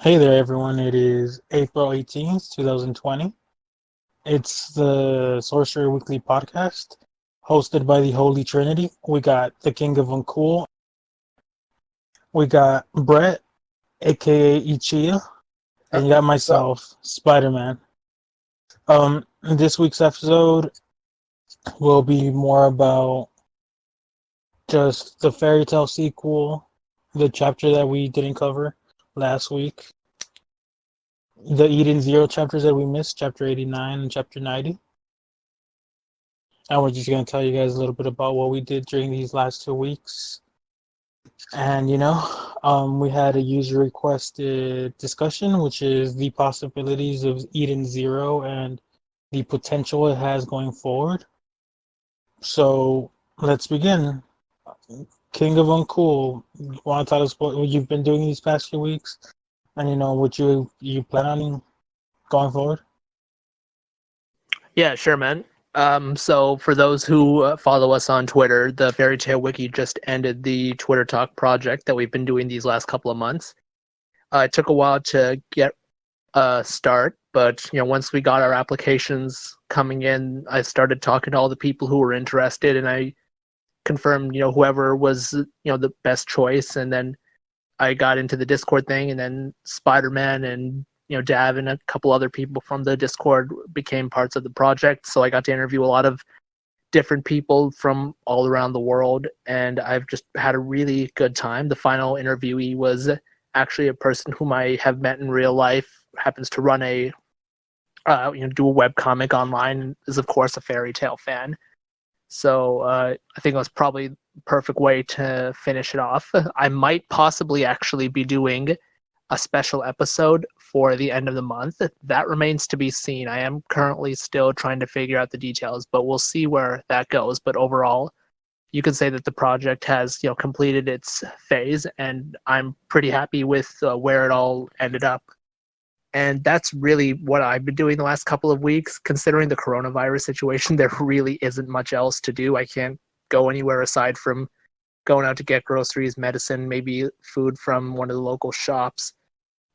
Hey there, everyone. It is April 18th, 2020. It's the Sorcerer Weekly Podcast, hosted by the Holy Trinity. We got the King of Uncool. We got Brett, aka Ichiya, and you got What's up? myself, Spider-Man. This week's episode will be more about just the fairy tale sequel, the chapter that we didn't cover last week, the Eden Zero chapters that we missed, chapter 89 and chapter 90. And we're just going to tell you guys a little bit about what we did during these last 2 weeks. And, we had a user requested discussion, which is the possibilities of Eden Zero and the potential it has going forward. So let's begin. King of Uncool, want to tell us what you've been doing these past few weeks? And, what you plan on going forward? Yeah, sure, man. So for those who follow us on Twitter, the Fairy Tale Wiki just ended the Twitter Talk project that we've been doing these last couple of months. It took a while to get a start, but once we got our applications coming in, I started talking to all the people who were interested, and I confirmed whoever was the best choice, and then I got into the Discord thing, and then Spider-Man and Dav and a couple other people from the Discord became parts of the project. So I got to interview a lot of different people from all around the world, and I've just had a really good time. The final interviewee was actually a person whom I have met in real life, happens to run a do a webcomic online, and is of course a fairy tale fan. So I think it was probably the perfect way to finish it off. I might possibly actually be doing a special episode for the end of the month. That remains to be seen. I am currently still trying to figure out the details, but we'll see where that goes. But overall, you could say that the project has completed its phase, and I'm pretty happy with where it all ended up. And that's really what I've been doing the last couple of weeks. Considering the coronavirus situation, there really isn't much else to do. I can't go anywhere aside from going out to get groceries, medicine, maybe food from one of the local shops.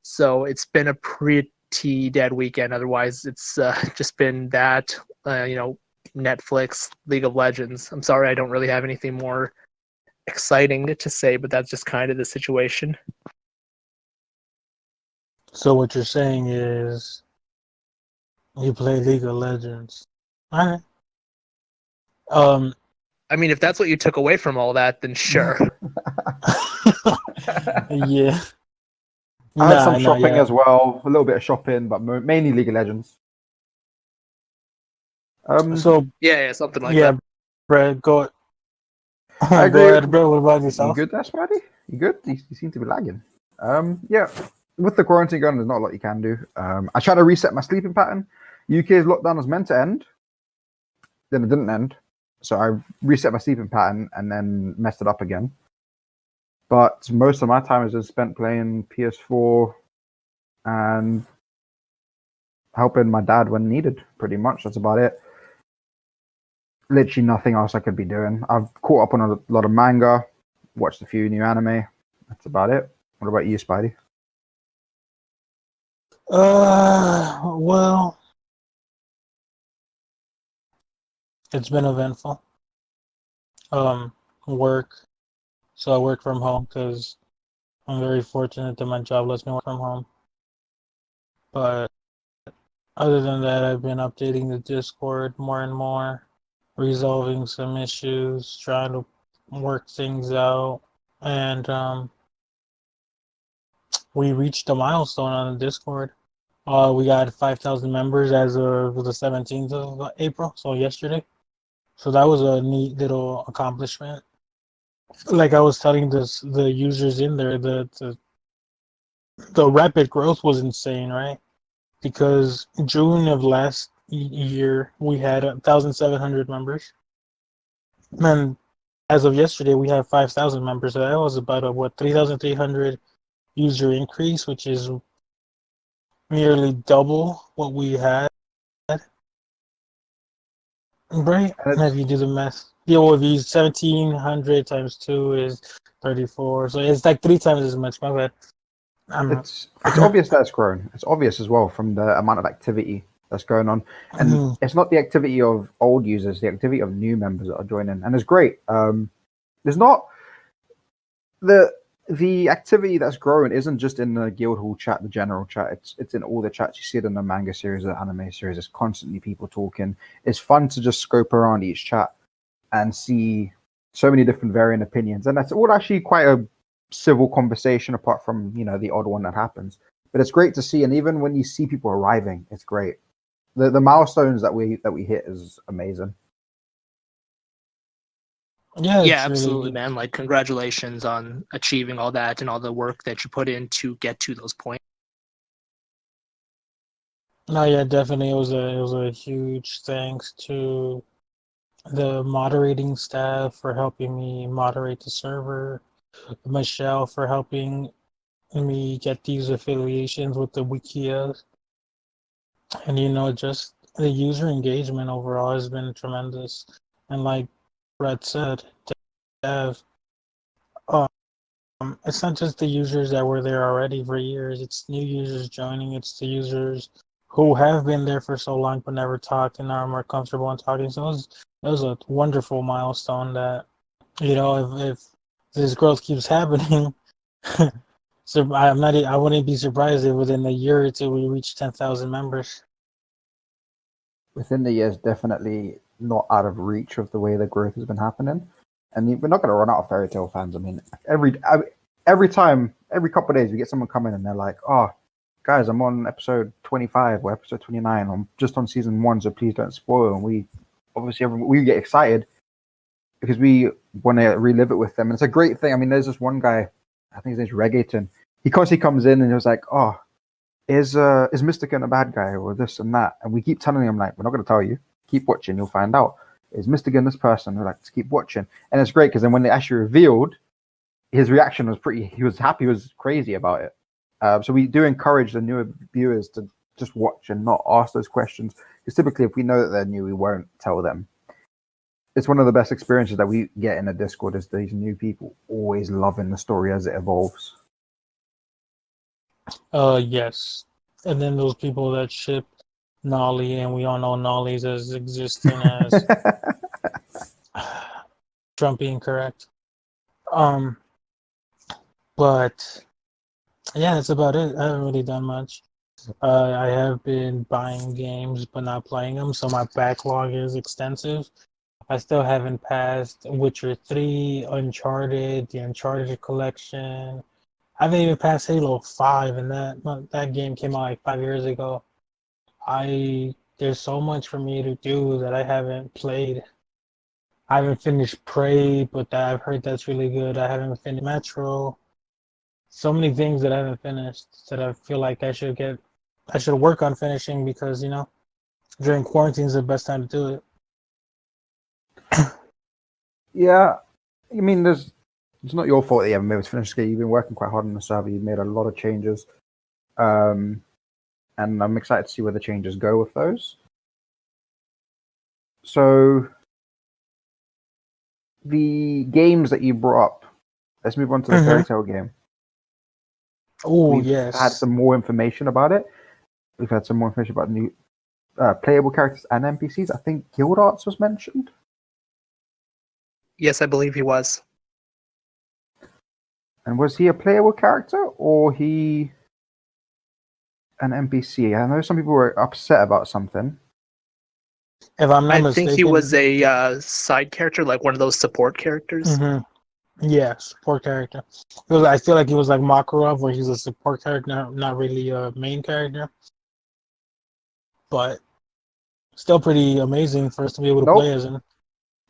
So it's been a pretty dead weekend. Otherwise, it's just been that, Netflix, League of Legends. I'm sorry I don't really have anything more exciting to say, but that's just kind of the situation. So what you're saying is you play League of Legends. All right. I mean, if that's what you took away from all that, then sure. Yeah. I had some shopping Yeah. as well, a little bit of shopping, but mainly League of Legends. So Yeah, something like yeah, that. Brett, go I go agree. ahead, Brett. What about You yourself? good there, Spidey? You good? You seem to be lagging. Yeah. With the quarantine going, there's not a lot you can do. I tried to reset my sleeping pattern. UK's lockdown was meant to end, then it didn't end. So I reset my sleeping pattern and then messed it up again. But most of my time is just spent playing PS4 and helping my dad when needed. Pretty much, that's about it. Literally nothing else I could be doing. I've caught up on a lot of manga, watched a few new anime. That's about it. What about you, Spidey? Well, it's been eventful. Work. So I work from home because I'm very fortunate that my job lets me work from home. But other than that, I've been updating the Discord more and more, resolving some issues, trying to work things out, and we reached a milestone on the Discord. We got 5,000 members as of the 17th of April, so yesterday. So that was a neat little accomplishment. Like I was telling the users in there, the rapid growth was insane, right? Because June of last year we had 1,700 members, and as of yesterday we have 5,000 members. So that was about a 3,300 user increase, which is nearly double what we had. Right? And If it's you do the math, yeah, well, if you 1,700 times 2 is 34, so it's like 3 times as much. My bad. it's obvious that it's grown. It's obvious as well from the amount of activity that's going on, and it's not the activity of old users, the activity of new members that are joining, and it's great. There's not the activity that's growing isn't just in the Guildhall chat, the general chat. It's in all the chats. You see it in the manga series, the anime series. It's constantly people talking. It's fun to just scope around each chat and see so many different varying opinions, and that's all actually quite a civil conversation apart from the odd one that happens, but it's great to see. And even when you see people arriving, it's great. The milestones that we hit is amazing. Yeah, Yeah, it's absolutely, really. man. Like, congratulations on achieving all that and all the work that you put in to get to those points. No, yeah, definitely. It was a huge thanks to the moderating staff for helping me moderate the server, Michelle for helping me get these affiliations with the Wikia, and just the user engagement overall has been tremendous. And like Brett said, Dev, um, it's not just the users that were there already for years. It's new users joining. It's the users who have been there for so long but never talked and now are more comfortable in talking. So it was a wonderful milestone that if this growth keeps happening, so I wouldn't be surprised if within a year or two we reach 10,000 members. Within the years, definitely not out of reach of the way the growth has been happening. And we're not going to run out of Fairy Tail fans. I mean, every time, every couple of days, we get someone coming and they're like, "Oh, guys, I'm on episode 25 or episode 29. I'm just on season 1, so please don't spoil." And we obviously we get excited because we want to relive it with them. And it's a great thing. I mean, there's this one guy, I think his name's Reggaeton. He constantly comes in and he was like, "Oh, is Mystica a bad guy or this and that?" And we keep telling him, like, "We're not going to tell you. Keep watching, you'll find out. Is Mystica this person?" We're like, "Just keep watching." And it's great because then when they actually revealed, his reaction was he was happy, he was crazy about it. So we do encourage the newer viewers to just watch and not ask those questions, because typically if we know that they're new, we won't tell them. It's one of the best experiences that we get in a Discord is these new people always loving the story as it evolves. Yes. And then those people that ship Nolly, and we all know Nolly's as existing as Trump being correct. Um, but yeah, that's about it. I haven't really done much. I have been buying games but not playing them, so my backlog is extensive. I still haven't passed Witcher 3, Uncharted, the Uncharted collection. I haven't even passed Halo 5, and that game came out like 5 years ago. There's so much for me to do that I haven't played. I haven't finished Prey, but I've heard that's really good. I haven't finished Metro. So many things that I haven't finished that I feel like I should work on finishing because during quarantine is the best time to do it. Yeah, I mean, it's not your fault that you haven't been able to finish the game. You've been working quite hard on the server. You've made a lot of changes, and I'm excited to see where the changes go with those. So, the games that you brought up. Let's move on to the Fairy Tail game. Oh We've had yes. some more information about it. We've had some more information about new playable characters and NPCs. I think Guild Arts was mentioned. Yes, I believe he was. And was he a playable character or he an NPC? I know some people were upset about something. If I'm not I think he mistaken. was a side character, like one of those support characters. Mm-hmm. Yeah, support character. I feel like he was like Makarov, where he's a support character, not really a main character, but still pretty amazing for us to be able to play Nope. as him.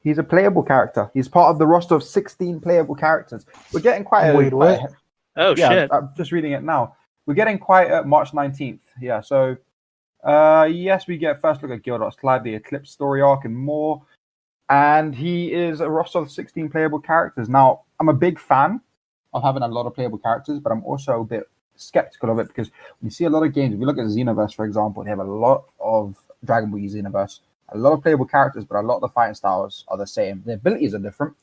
He's a playable character. He's part of the roster of 16 playable characters. We're getting quite Wait, what? Oh, yeah, shit. I'm just reading it now. We're getting quite at March 19th. Yeah, so yes, we get first look at Guild Arts Live, the Eclipse story arc, and more. And he is a roster of 16 playable characters. Now, I'm a big fan of having a lot of playable characters, but I'm also a bit skeptical of it because we see a lot of games. If you look at Xenoverse, for example, they have a lot of Dragon Ball Xenoverse, a lot of playable characters, but a lot of the fighting styles are the same. The abilities are different,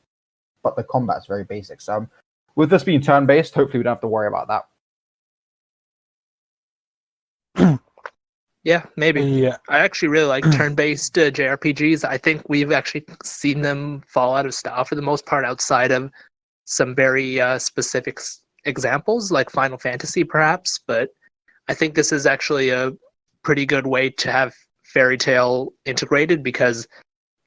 but the combat's very basic. So, with this being turn-based, hopefully we don't have to worry about that. Yeah, maybe. Yeah, I actually really like turn-based JRPGs. I think we've actually seen them fall out of style for the most part, outside of some very specific examples, like Final Fantasy, perhaps. But I think this is actually a pretty good way to have Fairy Tail integrated, because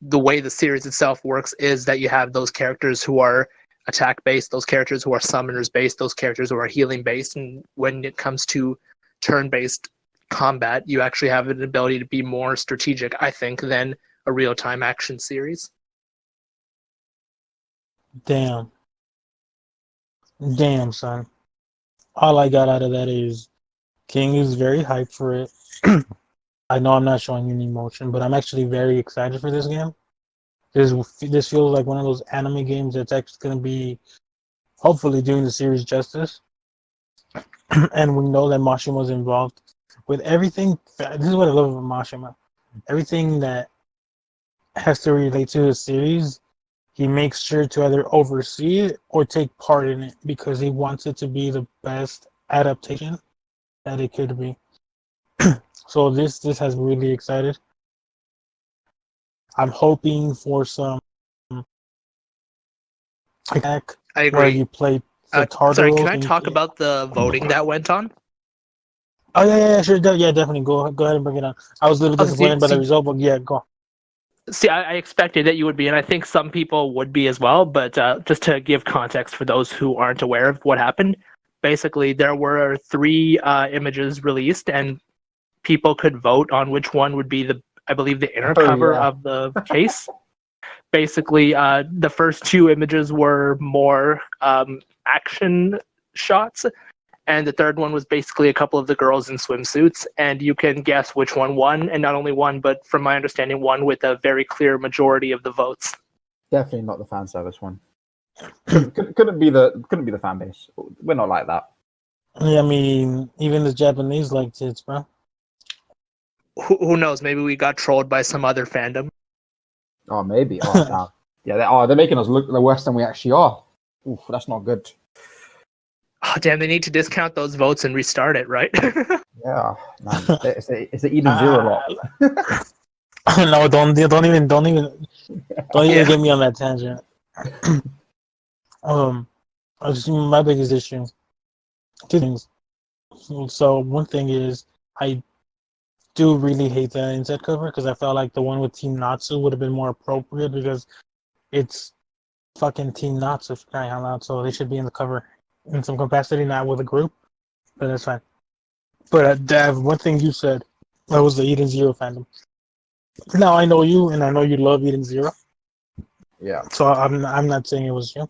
the way the series itself works is that you have those characters who are attack based, those characters who are summoners based, those characters who are healing based, and when it comes to turn based combat, you actually have an ability to be more strategic, I think, than a real time action series. damn, damn, son. All I got out of that is King is very hyped for it. I know I'm not showing any emotion, but I'm actually very excited for this game. This feels like one of those anime games that's actually going to be hopefully doing the series justice. And we know that Mashima's involved with everything. This is what I love about Mashima. Everything that has to relate to the series, he makes sure to either oversee it or take part in it because he wants it to be the best adaptation that it could be. So this has me really excited. I'm hoping for some attack I where agree. you play the Sorry, can Tartaros I and talk about the voting that went on? oh yeah, sure, yeah, definitely go ahead and bring it on. I was a little Okay, disappointed by the result, but yeah, go. I expected that you would be, and I think some people would be as well. But just to give context for those who aren't aware of what happened, basically there were three images released, and people could vote on which one would be I believe, the inner Oh cover yeah. of the case. Basically, the first two images were more action shots, and the third one was basically a couple of the girls in swimsuits, and you can guess which one won, and not only one, but from my understanding, won with a very clear majority of the votes. Definitely not the fan service one. Couldn't be the fan base. We're not like that. Yeah, I mean, even the Japanese like tits, bro. Who knows? Maybe we got trolled by some other fandom. Oh, maybe. Oh, damn. Yeah, they're making us look the worse than we actually are. Oof, that's not good. Oh, damn, they need to discount those votes and restart it, right? Yeah, man. It's the Eden Zero Ah, lot. no, don't even Yeah. get me on that tangent. I just my biggest issue, two things. So one thing is I do really hate the inside cover because I felt like the one with Team Natsu would have been more appropriate because it's fucking Team Natsu for crying out loud, so they should be in the cover in some capacity, not with a group, but that's fine. But Dav, one thing you said, that was the Eden Zero fandom. Now I know you, and I know you love Eden Zero, Yeah. so I'm not saying it was you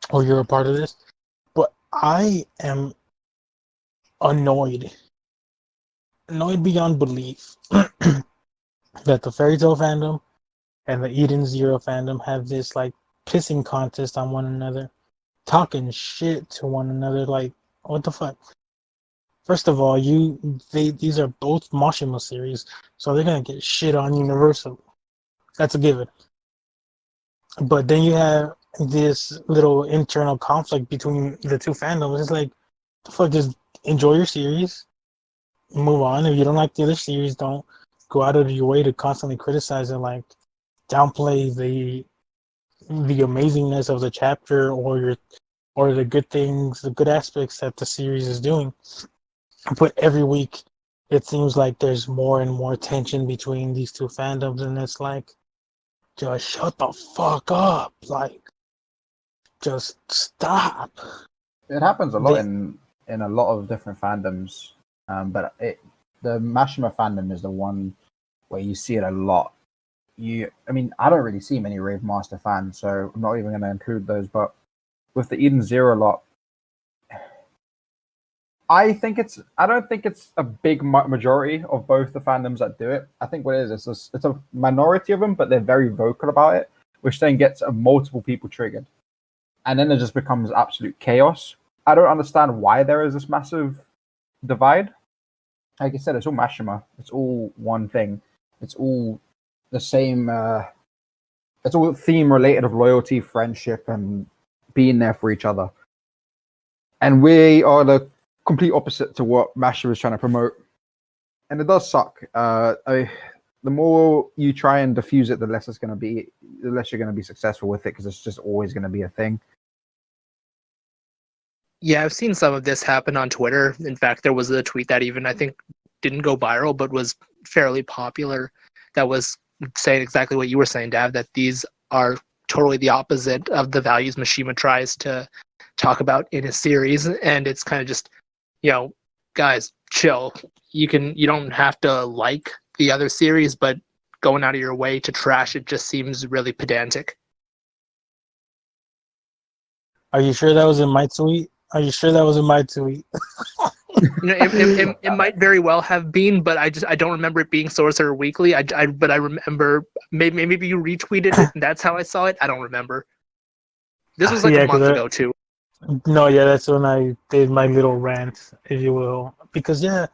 or you're a part of this, but I am annoyed, annoyed beyond belief that the Fairy Tail fandom and the Eden Zero fandom have this like pissing contest on one another, talking shit to one another. Like, what the fuck? First of all, these are both Mashima series, so they're gonna get shit on universally. That's a given. But then you have this little internal conflict between the two fandoms. It's like, the fuck, just enjoy your series, move on. If you don't like the other series, don't go out of your way to constantly criticize and like downplay the amazingness of the chapter or the good things, the good aspects that the series is doing. But every week, it seems like there's more and more tension between these two fandoms, and it's like, just shut the fuck up. Like, just stop. It happens a lot They, in a lot of different fandoms, but the Mashima fandom is the one where you see it a lot. I mean, I don't really see many Rave Master fans, so I'm not even going to include those. But with the Eden Zero lot, I don't think it's a big majority of both the fandoms that do it. I think what it is, it's a minority of them, but they're very vocal about it, which then gets multiple people triggered, and then it just becomes absolute chaos. I don't understand why there is this massive divide. Like I said, it's all Mashima. It's all one thing. It's all the same. It's all theme related of loyalty, friendship, and being there for each other. And we are the complete opposite to what Mashima is trying to promote. and it does suck. The more you try and diffuse it, the less it's going to be, the less you're going to be successful with it, because it's just always going to be a thing. Yeah, I've seen some of this happen on Twitter. In fact, there was a tweet that even I think didn't go viral, but was fairly popular. That was saying exactly what you were saying, Dav. That these are totally the opposite of the values Mishima tries to talk about in his series, and it's kind of just, guys, chill. You don't have to like the other series, but going out of your way to trash it just seems really pedantic. Are you sure that was in my tweet? Are you sure that was in my tweet? It might very well have been, but I don't remember it being Sorcerer Weekly. But I remember maybe you retweeted it, and that's how I saw it. I don't remember. This was like a month ago too. No, yeah, that's when I did my little rant, if you will, because they're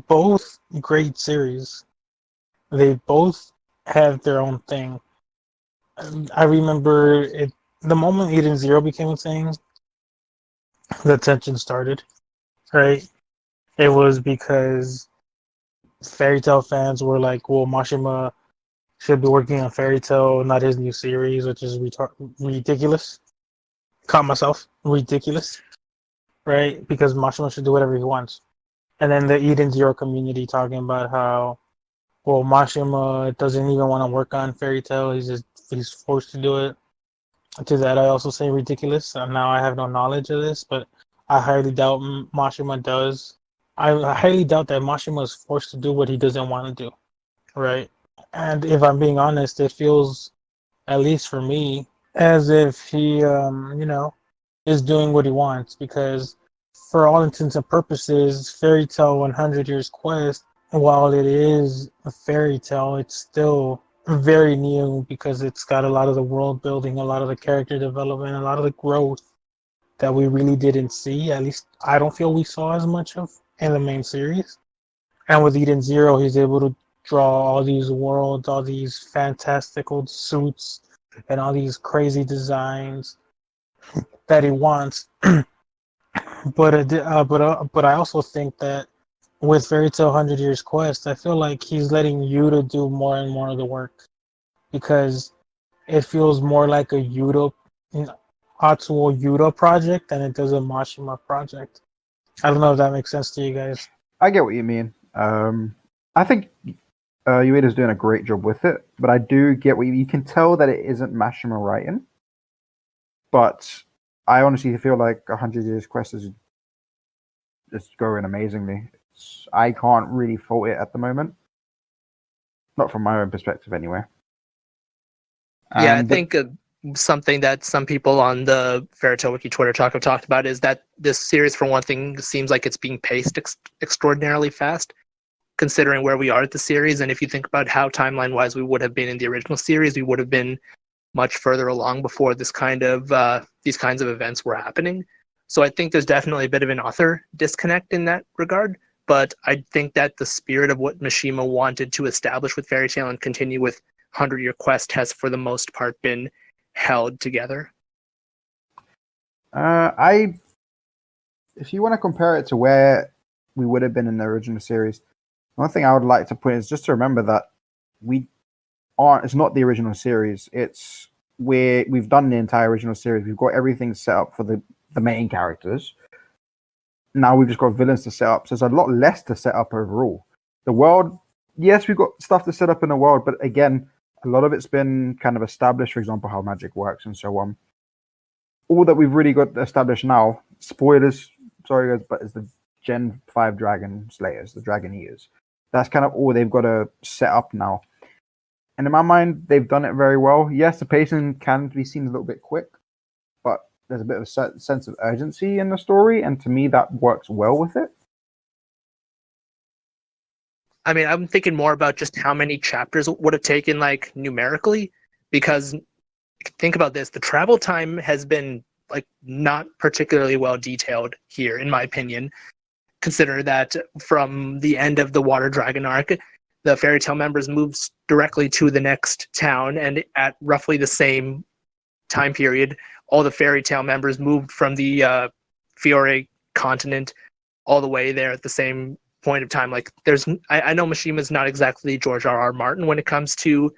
both great series. They both have their own thing. I remember it the moment Eden Zero became a thing, the tension started, right? It was because Fairy Tail fans were like, well, Mashima should be working on Fairy Tail, not his new series, which is ridiculous. Caught myself. Ridiculous. Right? Because Mashima should do whatever he wants. And then the Eden Zero community talking about how, well, Mashima doesn't even want to work on Fairy Tail. He's forced to do it. To that, I also say ridiculous. Now I have no knowledge of this, but I highly doubt Mashima does. I highly doubt that Mashima is forced to do what he doesn't want to do, right? And if I'm being honest, it feels, at least for me, as if he, is doing what he wants. Because, for all intents and purposes, Fairy Tail 100 Years Quest, while it is a fairy tale, it's still very new because it's got a lot of the world building, a lot of the character development, a lot of the growth that we really didn't see. At least I don't feel we saw as much of in the main series. And with Eden Zero, he's able to draw all these worlds, all these fantastical suits, and all these crazy designs that he wants. But I also think that with Fairy Tail 100 Years Quest, I feel like he's letting Yuta do more and more of the work, because it feels more like a Atsuo Yuta project than it does a Mashima project. I don't know if that makes sense to you guys. I get what you mean. I think Ueda's doing a great job with it, but I do get what you can tell that it isn't Mashima writing. But I honestly feel like 100 Years Quest is just going amazingly. I can't really fault it at the moment. Not from my own perspective, anyway. Yeah, I think something that some people on the Fairy Tail Wiki Twitter have talked about is that this series, for one thing, seems like it's being paced extraordinarily fast, considering where we are at the series. And if you think about how timeline-wise we would have been in the original series, we would have been much further along before these kinds of events were happening. So I think there's definitely a bit of an author disconnect in that regard. But I think that the spirit of what Mishima wanted to establish with Fairy Tail and continue with 100-Year Quest has, for the most part, been held together. If you want to compare it to where we would have been in the original series, one thing I would like to point is just to remember that it's not the original series. It's where we've done the entire original series. We've got everything set up for the main characters. Now we've just got villains to set up. So there's a lot less to set up overall. The world, yes, we've got stuff to set up in the world, but again, a lot of it's been kind of established, for example, how magic works and so on. All that we've really got established now, spoilers, sorry guys, but it's the Gen 5 Dragon Slayers, the Dragon Eaters. That's kind of all they've got to set up now. And in my mind, they've done it very well. Yes, the pacing can be seen a little bit quick, but there's a bit of a sense of urgency in the story, and to me, that works well with it. I mean, I'm thinking more about just how many chapters it would have taken, like, numerically, because think about this. The travel time has been, like, not particularly well detailed here, in my opinion. Consider that from the end of the Water Dragon arc, the Fairy Tail members moved directly to the next town, and at roughly the same time period, all the Fairy Tail members moved from the Fiore continent all the way there at the same point of time. Like I know Mishima's not exactly George R.R. Martin when it comes to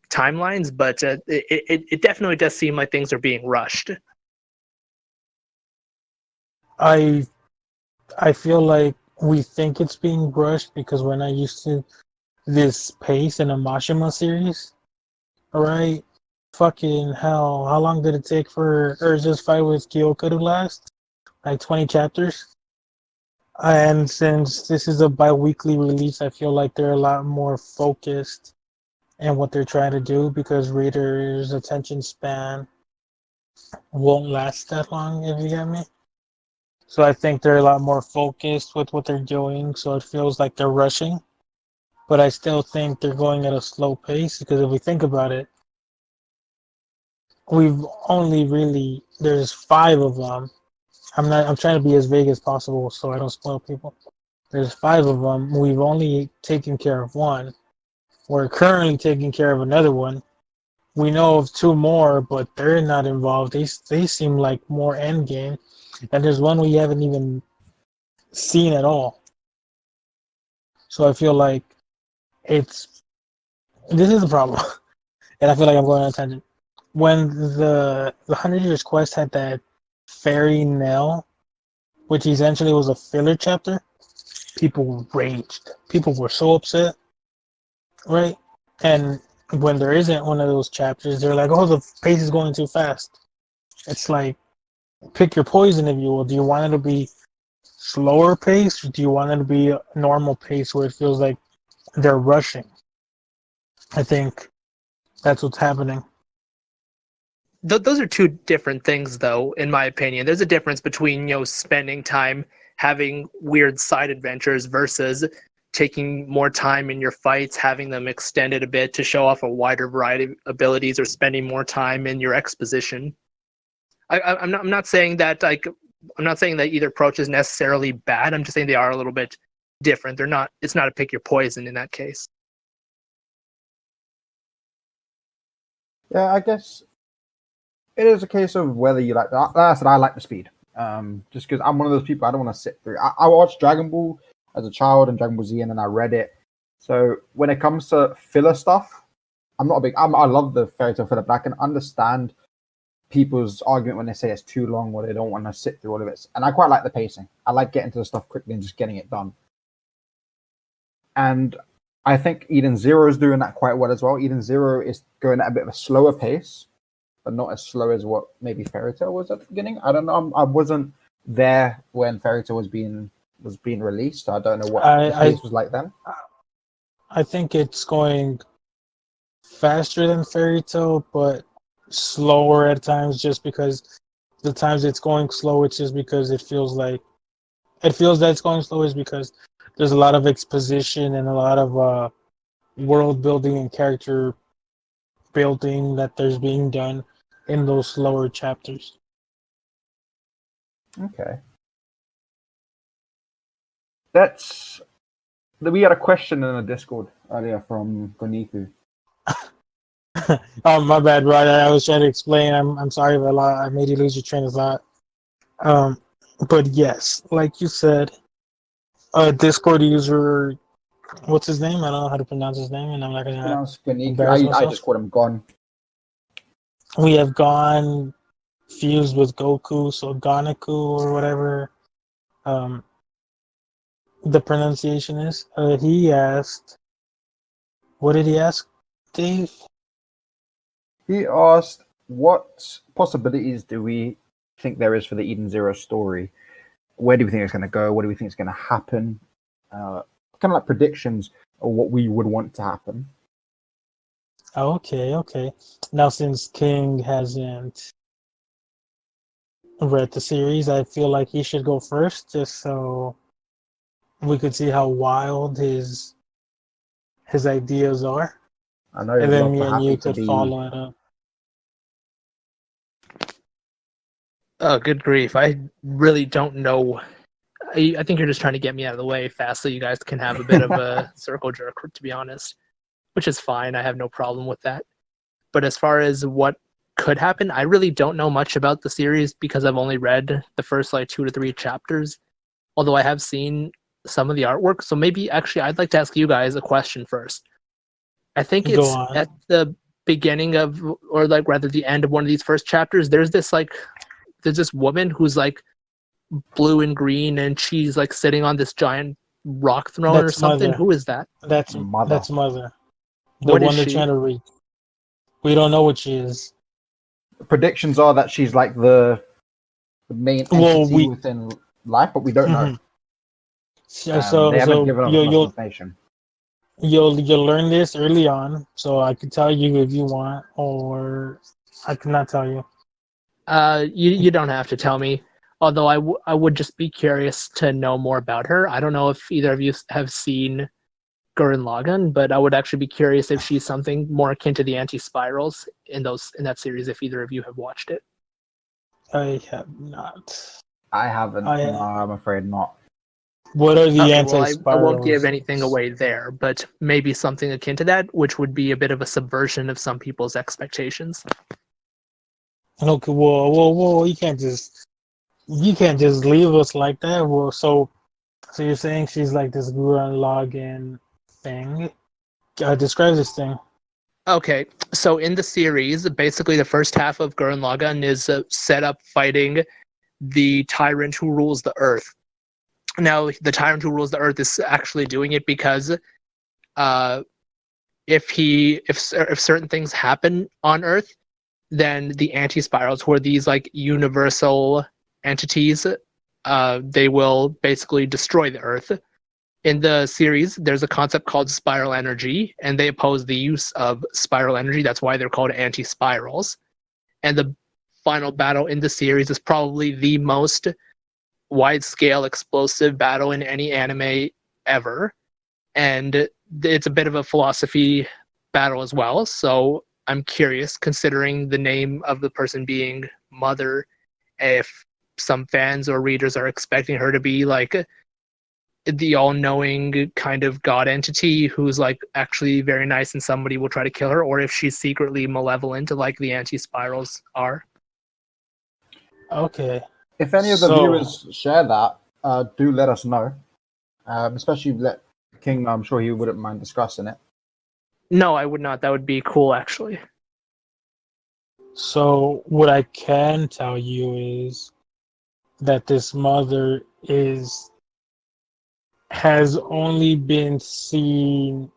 timelines, but it definitely does seem like things are being rushed. I feel like we think it's being rushed because we're not used to this pace in a Mashima series. Alright? Fucking hell. How long did it take for Urza's fight with Kyoka to last? Like 20 chapters? And since this is a bi-weekly release, I feel like they're a lot more focused in what they're trying to do because readers' attention span won't last that long, if you get me. So I think they're a lot more focused with what they're doing, so it feels like they're rushing. But I still think they're going at a slow pace because if we think about it, we've only really there's 5 of them. I'm trying to be as vague as possible so I don't spoil people. There's 5 of them. We've only taken care of one. We're currently taking care of another one. We know of 2 more, but they're not involved. They seem like more endgame. And there's one we haven't even seen at all. So I feel like this is the problem. And I feel like I'm going on a tangent. When the 100 Years Quest had that fairy Nell, which essentially was a filler chapter, people raged. People were so upset, right? And when there isn't one of those chapters, they're like, "Oh, the pace is going too fast." It's like, pick your poison, if you will. Do you want it to be slower pace, or do you want it to be a normal pace where it feels like they're rushing? I think that's what's happening. Those are 2 different things, though, in my opinion. There's a difference between spending time having weird side adventures versus taking more time in your fights, having them extended a bit to show off a wider variety of abilities, or spending more time in your exposition. I'm not saying that either approach is necessarily bad. I'm just saying they are a little bit different. They're not. It's not a pick your poison in that case. Yeah, I guess it is a case of whether you like that. Like I said, I like the speed. Just because I'm one of those people, I don't want to sit through. I watched Dragon Ball as a child and Dragon Ball Z, and then I read it. So when it comes to filler stuff, I'm not a big. I love the fairy tale filler, but I can understand people's argument when they say it's too long or they don't want to sit through all of it. And I quite like the pacing. I like getting to the stuff quickly and just getting it done. And I think Eden Zero is doing that quite well as well. Eden Zero is going at a bit of a slower pace, but not as slow as what maybe Fairy Tail was at the beginning. I don't know. I wasn't there when Fairy Tail was being released. So I don't know what the pace was like then. I think it's going faster than Fairy Tail, but slower at times. Just because the times it's going slow, it's just because it feels that it's going slow is because there's a lot of exposition and a lot of world building and character building that there's being done in those slower chapters. Okay. We had a question in the Discord earlier from Goniku. Oh, my bad, Rod. I was trying to explain. I'm sorry if I made you lose your train of thought. But yes, like you said, a Discord user, what's his name? I don't know how to pronounce his name, and I'm not gonna embarrass myself. I just called him Gon. We have Gon fused with Goku, so Gonaku or whatever the pronunciation is. He asked, what did he ask, Dave? He asked, what possibilities do we think there is for the Eden Zero story? Where do we think it's going to go? What do we think is going to happen? Kind of like predictions of what we would want to happen. Okay. Now, since King hasn't read the series, I feel like he should go first, just so we could see how wild his ideas are. I know, and then me for and you Happy to could be. follow it up. Oh, good grief. I really don't know. I think you're just trying to get me out of the way fast so you guys can have a bit of a circle jerk, to be honest, which is fine. I have no problem with that. But as far as what could happen, I really don't know much about the series because I've only read the first 2 to 3 chapters. although I have seen some of the artwork. So maybe actually I'd like to ask you guys a question first. I think Go it's on. at the beginning of, or like rather the end of one of these first chapters, there's this woman who's like blue and green, and she's like sitting on this giant rock throne or That's something. Mother. Who is that? Mother. That's Mother. The What is one they're she? trying to reach. We don't know what she is. Predictions are that she's like the main Well, entity within life, but we don't know. Mhm. So They haven't given us you'll enough you'll information. you'll learn this early on. So I can tell you if you want, or I cannot tell you. You don't have to tell me. Although I would just be curious to know more about her. I don't know if either of you have seen Gurren Lagann, but I would actually be curious if she's something more akin to the anti-spirals in that series. If either of you have watched it. I have not. I haven't. I No, I'm afraid not. What are the Okay, well, I won't give anti-spirals? anything away there, but maybe something akin to that, which would be a bit of a subversion of some people's expectations. Okay, whoa! You can't just leave us like that. Well, so you're saying she's like this Gurren Lagann thing? Describe this thing. Okay, so in the series, basically the first half of Gurren Lagann is set up fighting the tyrant who rules the earth. Now, the tyrant who rules the earth is actually doing it because uh, if certain things happen on Earth, then the anti-spirals, who are these like universal entities, they will basically destroy the Earth. In the series, there's a concept called spiral energy, and they oppose the use of spiral energy. That's why they're called anti-spirals. And the final battle in the series is probably the most wide-scale explosive battle in any anime ever. And it's a bit of a philosophy battle as well. So I'm curious, considering the name of the person being Mother, if some fans or readers are expecting her to be like the all-knowing kind of god entity who's like actually very nice and somebody will try to kill her, or if she's secretly malevolent like the anti-spirals are. Okay. If any of the So viewers share that, do let us know. Especially let King know. I'm sure he wouldn't mind discussing it. No, I would not. That would be cool, actually. so what I can tell you is that this mother has only been seen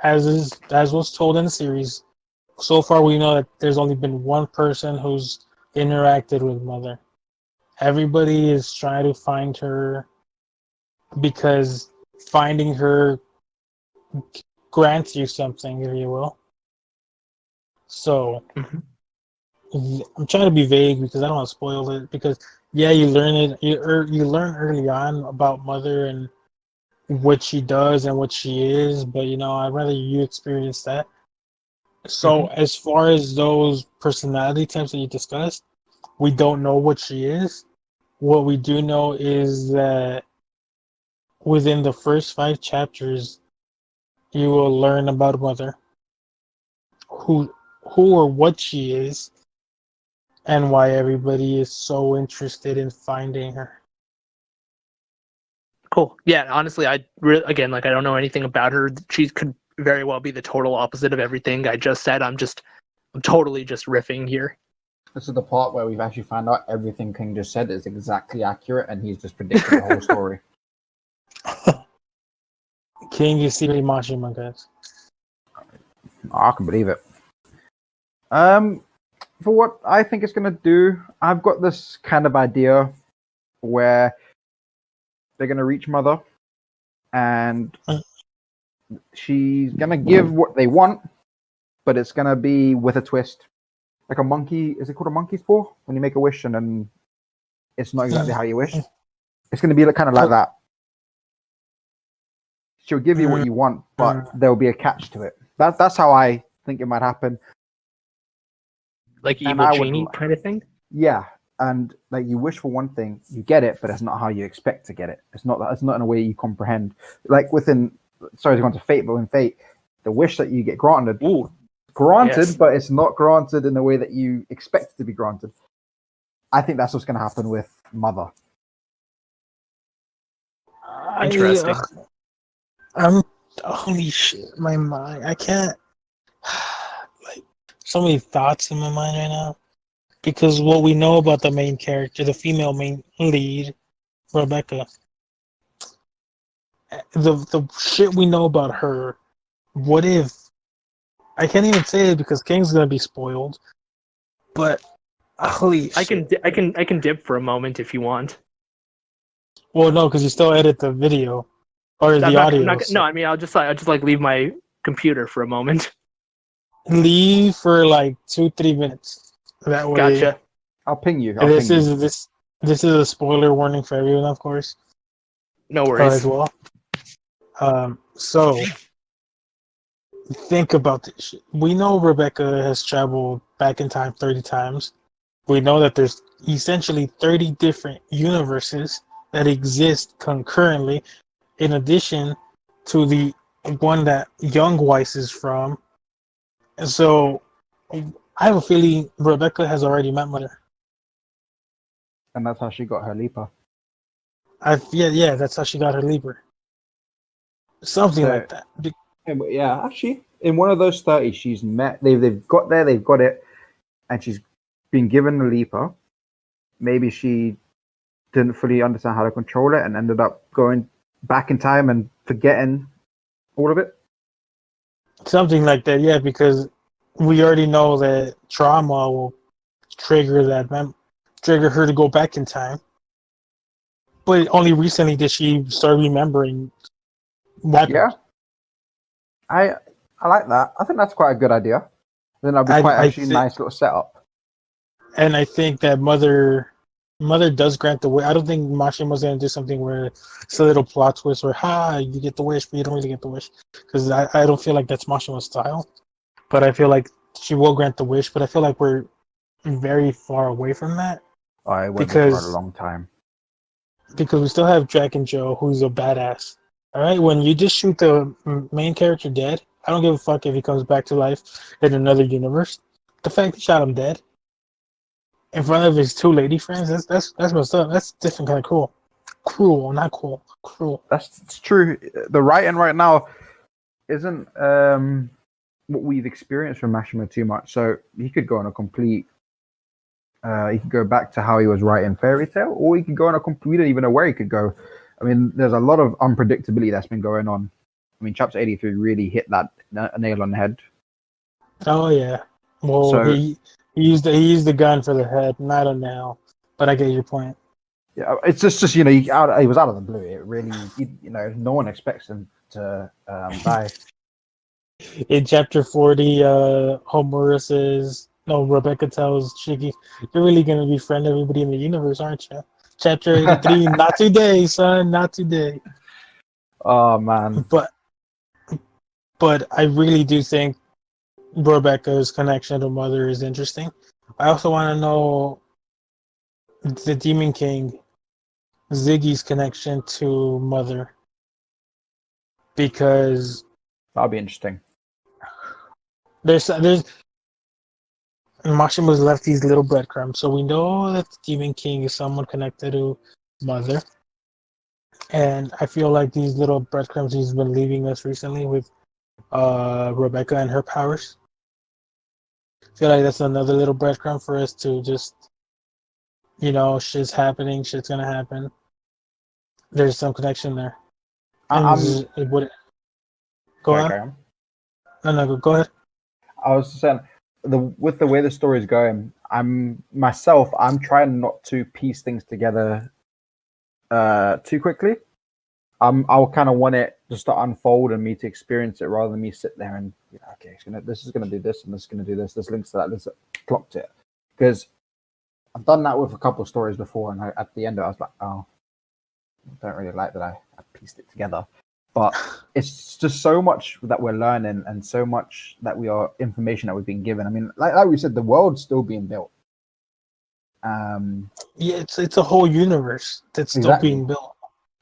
as was told in the series. So far, we know that there's only been one person who's interacted with Mother. Everybody is trying to find her because finding her grants you something, if you will. So Mhm. I'm trying to be vague because I don't want to spoil it. Because yeah, you learn it. You learn early on about Mother and what she does and what she is. But I'd rather you experience that. So Mhm. as far as those personality types that you discussed, we don't know what she is. What we do know is that within the first 5 chapters, you will learn about Mother, who who or what she is, and why everybody is so interested in finding her. Cool. Yeah, honestly, again, like I don't know anything about her. She could very well be the total opposite of everything I just said. I'm totally just riffing here. This is the part where we've actually found out everything King just said is exactly accurate, and he's just predicted the whole story. King, you see Mashima, guys. Oh, I can believe it. For what I think it's gonna do, I've got this kind of idea where they're gonna reach Mother, and she's gonna give what they want, but it's gonna be with a twist, like a monkey. Is it called a monkey's paw when you make a wish and then it's not exactly how you wish? It's gonna be kind of like that. She'll give you what you want, but there'll be a catch to it. That's how I think it might happen. Like And evil I would, genie kind of thing. yeah. And like you wish for one thing, you get it, but it's not how you expect to get it. It's not in a way you comprehend. Like sorry to go into Fate, but in Fate, the wish that you get granted, Yes. but it's not granted in the way that you expect it to be granted. I think that's what's going to happen with Mother. Interesting. I'm holy shit. My mind. I can't. Like so many thoughts in my mind right now because what we know about the main character, the female main lead, Rebecca. The shit we know about her. What if I can't even say it because King's gonna be spoiled. But holy shit. I can dip for a moment if you want. Well, no, because you still edit the video or I'm the not. I'm audio. not. No, So I mean, I'll just like leave my computer for a moment. leave for like 2-3 minutes. That way, Gotcha. I'll ping you. and I'll ping you. this is a spoiler warning for everyone, of course, No as worries. well. So think about this shit. We know Rebecca has traveled back in time 30 times. We know that there's essentially 30 different universes that exist concurrently, in addition to the one that Young Weiss is from. And so I have a feeling Rebecca has already met Mother. And that's how she got her leaper. Yeah, that's how she got her Libra. Something So like that. yeah, actually, in one of those 30, she's met. They've got there. They've got it, and she's been given the leaper. Maybe she didn't fully understand how to control it and ended up going back in time and forgetting all of it. Something like that, yeah, because we already know that trauma will trigger trigger her to go back in time. But only recently did she start remembering what happened. Yeah, I like that. I think that's quite a good idea. Then that'll be quite actually nice little setup. And I think that Mother does grant the wish. I don't think Mashima's gonna do something where it's a little plot twist where you get the wish, but you don't really get the wish. Because I don't feel like that's Mashima's style. But I feel like she will grant the wish. But I feel like we're very far away from that. Oh, it won't be for a long time. Because we still have Jack and Joe, who's a badass. All right, when you just shoot the main character dead, I don't give a fuck if he comes back to life in another universe. The fact he shot him dead in front of his two lady friends, that's messed up. That's different kind of cruel. Cruel, not cool. Cruel. That's true. The writing right now isn't what we've experienced from Mashima too much. So he could go on a complete. He could go back to how he was writing Fairy Tail, or he could go on a complete. We don't even know where he could go. I mean, there's a lot of unpredictability that's been going on. I mean, Chapter 83 really hit that nail on the head. Oh yeah. Well, So he used the gun for the head, not a nail. But I get your point. yeah, it's just he was out of the blue. It really, no one expects him to die. In chapter 40, Homura says, no, Rebecca tells Shiggy, you're really going to befriend everybody in the universe, aren't you? Chapter 83, not today, son, not today. Oh, man. But I really do think Rebecca's connection to Mother is interesting. I also want to know the Demon King, Ziggy's connection to Mother. Because That'll be interesting. there's Mashima's left these little breadcrumbs, so we know that the Demon King is someone connected to Mother. And I feel like these little breadcrumbs he's been leaving us recently with Rebecca and her powers. I feel like that's another little breadcrumb for us to just, shit's happening, shit's gonna happen. There's some connection there. And it would go on. No, go ahead. I was saying, with the way the story is going, I'm trying not to piece things together too quickly. I'll kind of want it just to unfold and me to experience it rather than me sit there and okay, this is gonna do this and this is gonna do this. This links to that. This clocked it, because I've done that with a couple of stories before, and at the end I was like, oh, I don't really like that I pieced it together. But it's just so much that we're learning and so much that information that we've been given. I mean, like we said, the world's still being built. Yeah, it's a whole universe that's still being built.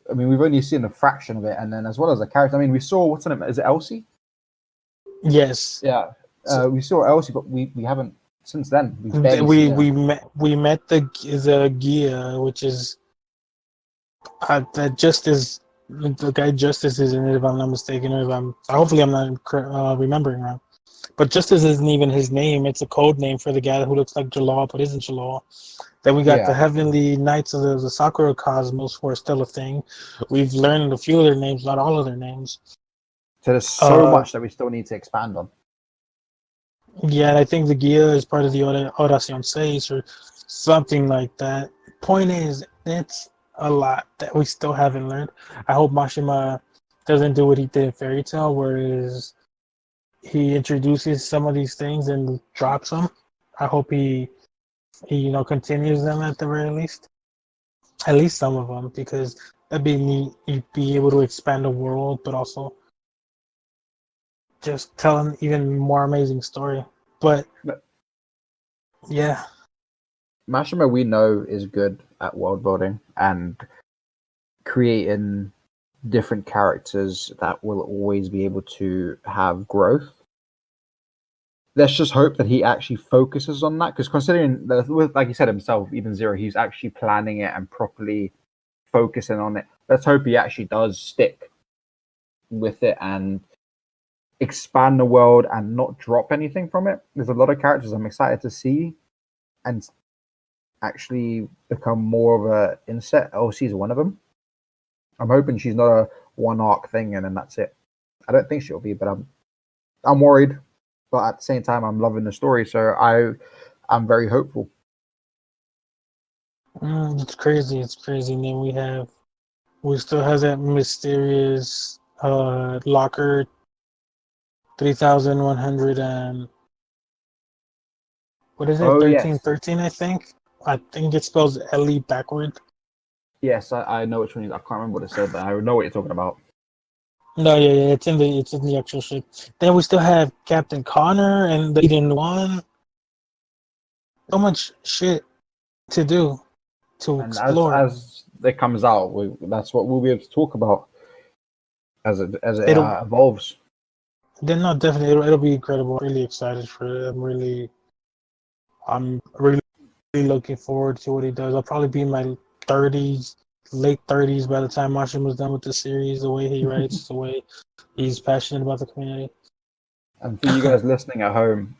I mean, we've only seen a fraction of it, and then as well as the character. I mean, we saw what's her name? Is it Elsie? Yes. Yeah, we saw Elsie, but we haven't since then. We met the Gia, which is that just is The guy Justice is in it, if I'm not mistaken, or if hopefully I'm not remembering wrong. But Justice isn't even his name; it's a code name for the guy who looks like Jalal but isn't Jalal. Then we got the Yeah. Heavenly Knights of the Sakura Cosmos, who are still a thing. We've learned a few of their names, not all of their names. So there's so Uh, much that we still need to expand on. yeah, and I think the Gia is part of the Oración Seis or something like that. Point is, it's a lot that we still haven't learned. I hope Mashima doesn't do what he did in Fairy Tail, whereas he introduces some of these things and drops them. I hope he continues them at the very least. At least some of them, because that'd be neat. You'd be able to expand the world, but also just tell an even more amazing story. But But yeah, Mashima, we know, is good at world building and creating different characters that will always be able to have growth. Let's just hope that he actually focuses on that, because considering that, like he said himself, even Zero, he's actually planning it and properly focusing on it. Let's hope he actually does stick with it and expand the world and not drop anything from it. There's a lot of characters I'm excited to see and actually become more of a inset. LC is one of them. I'm hoping she's not a one arc thing and then that's it. I don't think she'll be, but I'm worried. But at the same time, I'm loving the story, so I'm very hopeful. it's crazy. It's crazy. And then we still have that mysterious locker 3100 and what is it? Oh yes, 1313, I think. I think it spells Ellie backward. yes, I know which one. I can't remember what it said, but I know what you're talking about. No, yeah, it's in the actual ship. Then we still have Captain Connor and the Eden One. So much shit to do, to And as explore. it comes out, that's what we'll be able to talk about as it It'll evolves. then not definitely it'll be incredible. I'm really excited for it. I'm really looking forward to what he does. I'll probably be in my 30s, late 30s by the time Martian was done with the series. The way he writes, the way he's passionate about the community. And for you guys listening at home,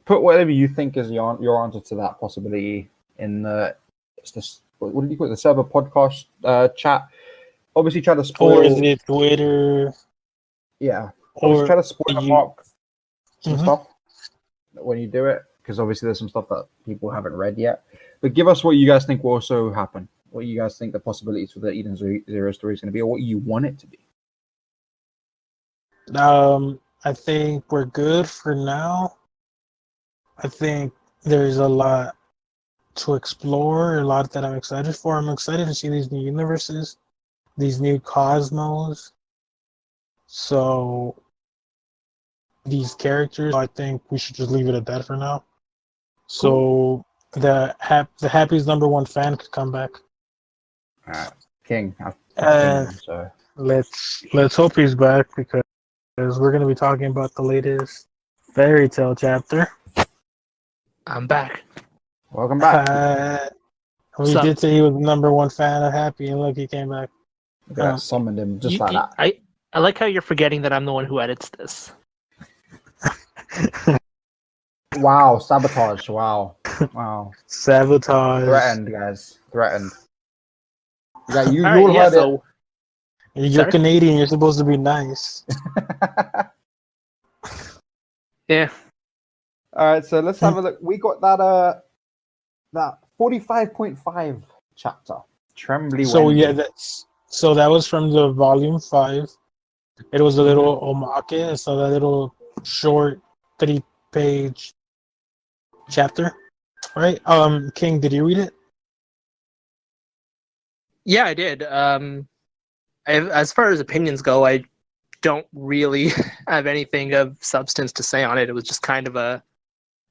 put whatever you think is your answer to that possibility in it's this, what did you call it, the server podcast chat. Obviously, try to Or is spoil. it Twitter? Yeah, obviously Or try to spoiler you? mark some Mhm. stuff when you do it, because obviously there's some stuff that people haven't read yet. But give us what you guys think will also happen. What you guys think the possibilities for the Eden Zero story is going to be, or what you want it to be. I think we're good for now. I think there's a lot to explore, a lot that I'm excited for. I'm excited to see these new universes, these new cosmos. So these characters, I think we should just leave it at that for now. Cool. So the Happy's #1 fan could come back. King, that's King And then. So let's hope he's back because we're gonna be talking about the latest fairy tale chapter. I'm back. welcome back. We So did say he was the #1 fan of Happy, and look, he came back. Look at that, summoned him just you, like you, that. I like how you're forgetting that I'm the one who edits this. Wow, sabotage. Wow. Sabotage. Threatened, guys. Threatened. You All right, all yeah. heard So You're sorry. Canadian. You're supposed to be nice. it. Yeah. All right, so let's have a look. We got that 45.5 chapter. Trembly So Wendy. yeah, that was from the volume 5. It was a little omake, so that little short 3-page chapter, right? King, did you read it? Yeah, I did. As far as opinions go, I don't really have anything of substance to say on it. It was just kind of a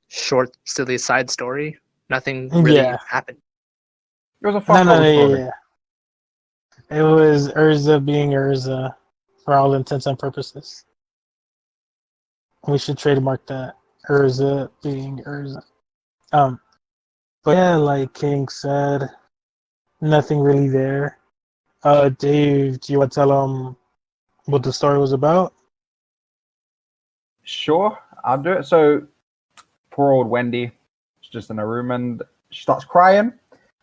short, silly side story. Nothing really Yeah. happened. It was a fun No, little story. yeah. It was Urza being Urza for all intents and purposes. We should trademark that. Urza being Urza. But yeah, like King said, nothing really there. Dave, do you want to tell them what the story was about? Sure, I'll do it. So, poor old Wendy, she's just in a room and she starts crying.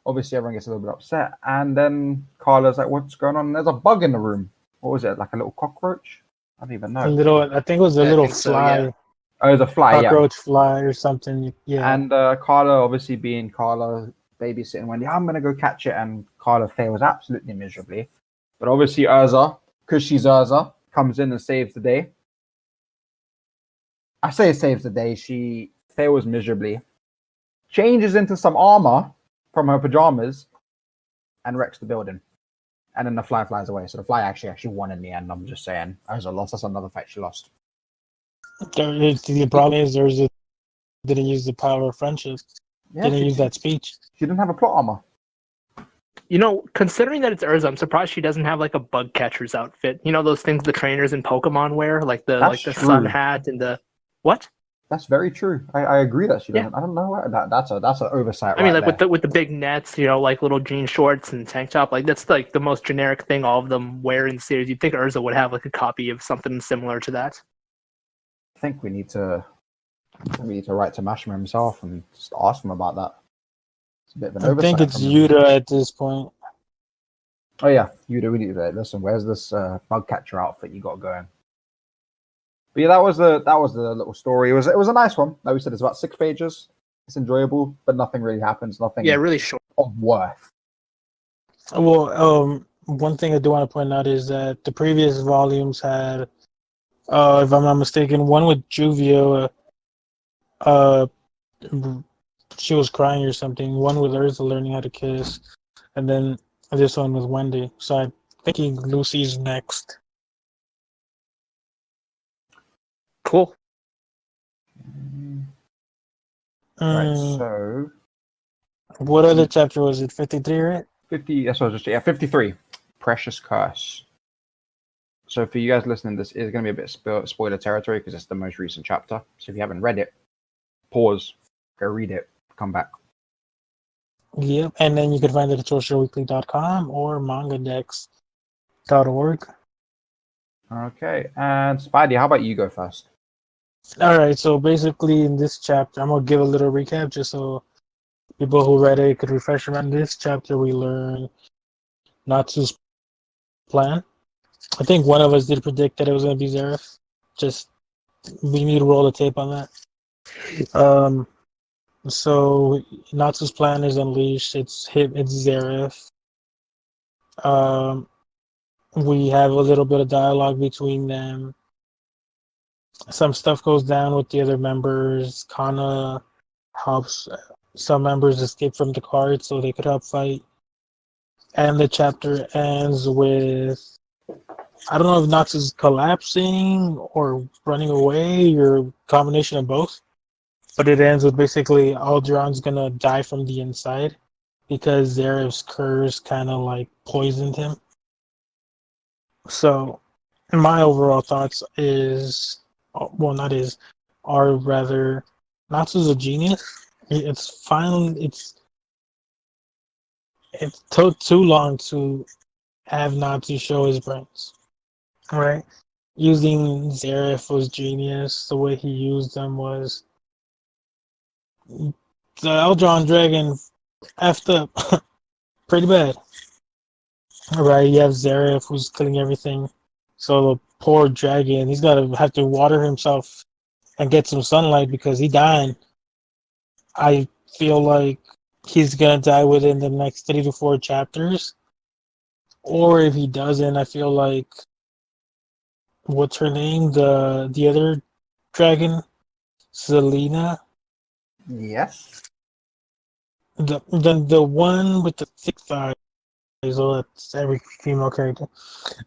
Obviously, everyone gets a little bit upset. And then Carla's like, what's going on? And there's a bug in the room. What was it? Like a little cockroach? I don't even A know. little, I think it was a I little think so, fly, yeah. Oh, it was a fly, yeah. cockroach fly or something. Yeah. And Carla, obviously being Carla, babysitting Wendy, I'm going to go catch it. And Carla fails absolutely miserably. But obviously, Urza, because she's Urza, comes in and saves the day. I say saves the day. She fails miserably, changes into some armor from her pajamas, and wrecks the building. And then the fly flies away. So the fly actually won in the end. I'm just saying, Urza lost. That's another fight she lost. The problem is didn't use the power of friendship. Yeah, Didn't use that speech. she didn't have a plot armor. You know, considering that it's Urza, I'm surprised she doesn't have like a bug catcher's outfit. You know those things the trainers in Pokemon wear, like the That's sun true. hat and the what? That's very true. I agree that she Yeah. doesn't. I don't know why that's an oversight. I mean, right like there. with the big nets, you know, like little jean shorts and tank top. Like that's like the most generic thing all of them wear in the series. You'd think Urza would have like a copy of something similar to that. I think we need to write to Mashima himself and just ask him about that. It's a bit of an I oversight. think it's from him. Yuta at this point. Oh yeah, we need to listen. Where's this bug catcher outfit you got going? But yeah, that was the little story. It was a nice one. Like we said, it's about 6 pages. It's enjoyable, but nothing really happens. Nothing Yeah, really short. of worth. Well, one thing I do want to point out is that the previous volumes had, if I'm not mistaken, one with Juvia, uh, she was crying or something. One with Urza learning how to kiss, and then this one with Wendy. So I'm thinking Lucy's next. Cool. Right. Mm, So what other chapter was it? 53, right? 50. That's what I was just 53. Precious Curse. So for you guys listening, this is going to be a bit spoiler territory because it's the most recent chapter. So if you haven't read it, pause, go read it, come back. Yep. And then you can find it at sorcererweekly.com or mangadex.org. Okay. And Spidey, how about you go first? All right. So basically, in this chapter, I'm gonna give a little recap just so people who read it could refresh them. In this chapter, we learn Natsu's plan. I think one of us did predict that it was gonna be Zareth. Just we need to roll the tape on that. So Natsu's plan is unleashed. It's Zareth. We have a little bit of dialogue between them. Some stuff goes down with the other members. Kana helps some members escape from the cart so they could help fight. And the chapter ends with, I don't know if Natsu's collapsing or running away or combination of both. But it ends with basically Alderon's gonna die from the inside because Zareth's curse kind of like poisoned him. So my overall thoughts is, well, not is, are rather, Natsu's a genius. It's fine. It took too long to have Natsu show his brains. Right? Using Zareth was genius. The way he used them was, the Eldron Dragon effed up pretty bad. Right? You have Zareth who's killing everything. So the poor dragon, he's gotta have to water himself and get some sunlight because he dying. I feel like he's gonna die within the next 3 to 4 chapters. Or if he doesn't, I feel like, what's her name? The other dragon, Selena. Yes. The one with the thick thighs. So that's every female character.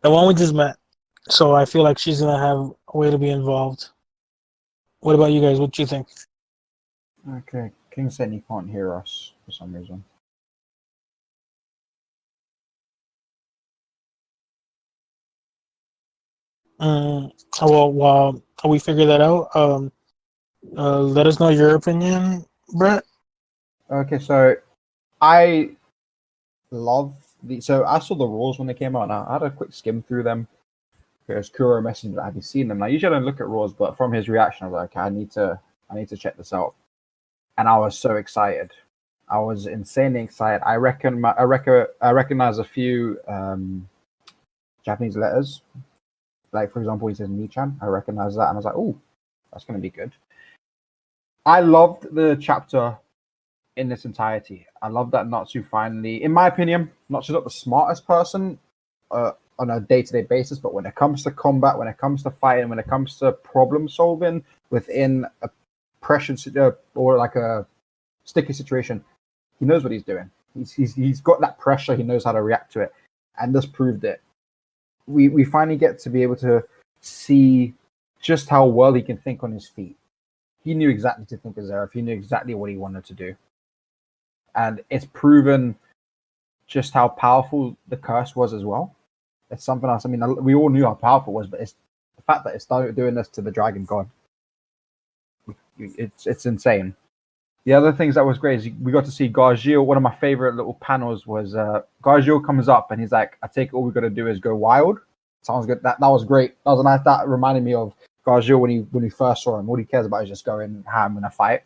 The one we just met. So I feel like she's gonna have a way to be involved. What about you guys? What do you think? Okay. King said he can't hear us for some reason. Well, while we figure that out, let us know your opinion, Brett. Okay, so I love So I saw the rules when they came out, and I had a quick skim through them because Kuro messaged me, have you seen them? Now usually I don't look at rules, but from his reaction, I was like, okay, I need to check this out, and I was so excited. I was insanely excited. I recognize a few Japanese letters. Like, for example, he says Nichan. I recognize that, and I was like, oh, that's going to be good. I loved the chapter in its entirety. I love that Natsu finally, in my opinion, Natsu's not the smartest person on a day-to-day basis, but when it comes to combat, when it comes to fighting, when it comes to problem solving within a pressure or like a sticky situation, he knows what he's doing. He's got that pressure. He knows how to react to it, and this proved it. We finally get to be able to see just how well he can think on his feet. He knew exactly to think of Zeref. He knew exactly what he wanted to do. And it's proven just how powerful the curse was as well. It's something else. I mean, we all knew how powerful it was, but it's the fact that it started doing this to the Dragon God. It's insane. The other things that was great is we got to see Gargiel. One of my favorite little panels was Gargiel comes up and he's like, I take it all we got to do is go wild. Sounds good. That was great. That was nice. That reminded me of Gargiel when we first saw him. All he cares about is just going ham in a fight.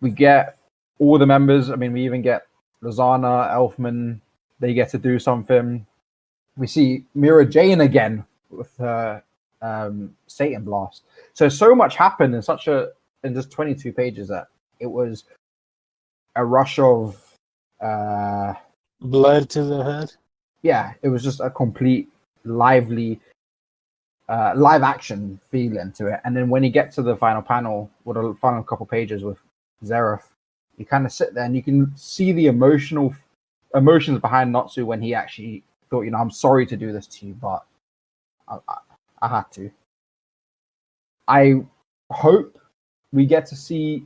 We get all the members. I mean, we even get Lozana, Elfman. They get to do something. We see Mira Jane again with her Satan Blast. So much happened in just 22 pages that it was a rush of blood to the head. Yeah, it was just a complete lively live action feeling to it. And then when you get to the final panel or the final couple pages with Zeref, you kind of sit there and you can see the emotions behind Natsu when he actually thought, I'm sorry to do this to you, but I had to. I hope we get to see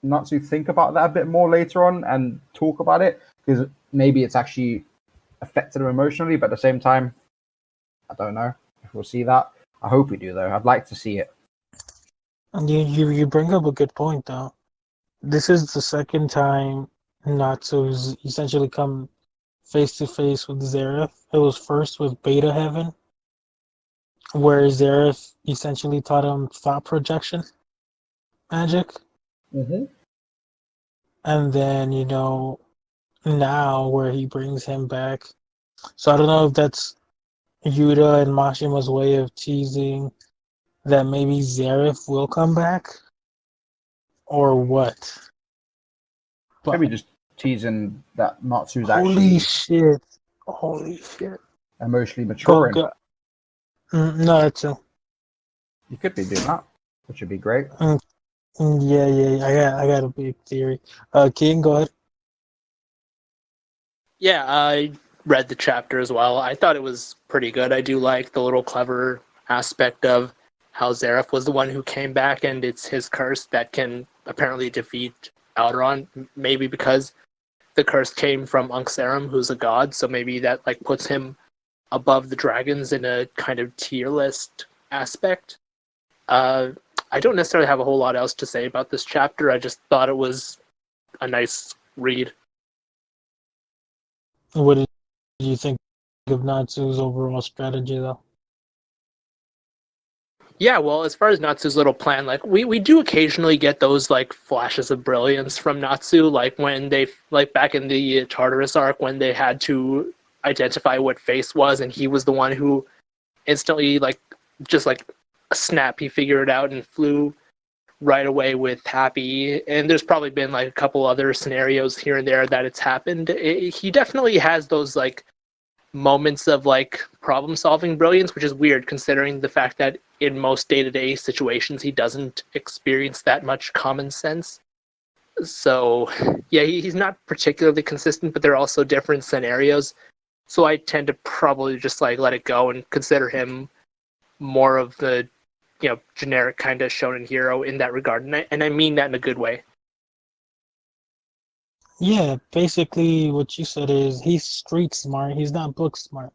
Natsu think about that a bit more later on and talk about it, because maybe it's actually affected him emotionally, but at the same time, I don't know if we'll see that. I hope we do, though. I'd like to see it. And you bring up a good point, though. This is the second time Natsu's essentially come face to face with Zeref. It was first with Beta Heaven, where Zeref essentially taught him thought projection magic. Mm-hmm. And then, now where he brings him back. So I don't know if that's Yuta and Mashima's way of teasing that maybe Zeref will come back or what. Maybe just teasing that Natsu's Holy actually shit. emotionally maturing. No, that's a... You could be doing that, which would be great. Yeah. I got a big theory. King, go ahead. Yeah, I read the chapter as well. I thought it was pretty good. I do like the little clever aspect of how Zeref was the one who came back, and it's his curse that can apparently defeat Alderon. Maybe because the curse came from Unkserum, who's a god, so maybe that puts him above the dragons in a kind of tier list aspect. I don't necessarily have a whole lot else to say about this chapter. I just thought it was a nice read. What did you think of Natsu's overall strategy, though? Yeah, well, as far as Natsu's little plan, we do occasionally get those flashes of brilliance from Natsu, when they back in the Tartarus arc when they had to identify what face was, and he was the one who instantly just a snap, he figured it out and flew right away with Happy. And there's probably been a couple other scenarios here and there that it's happened. He definitely has those moments of problem solving brilliance, which is weird considering the fact that in most day-to-day situations he doesn't experience that much common sense. So yeah, he's not particularly consistent, but there are also different scenarios, so I tend to probably just let it go and consider him more of the generic kind of shonen hero in that regard, and I mean that in a good way. Yeah, basically what you said is he's street smart. He's not book smart.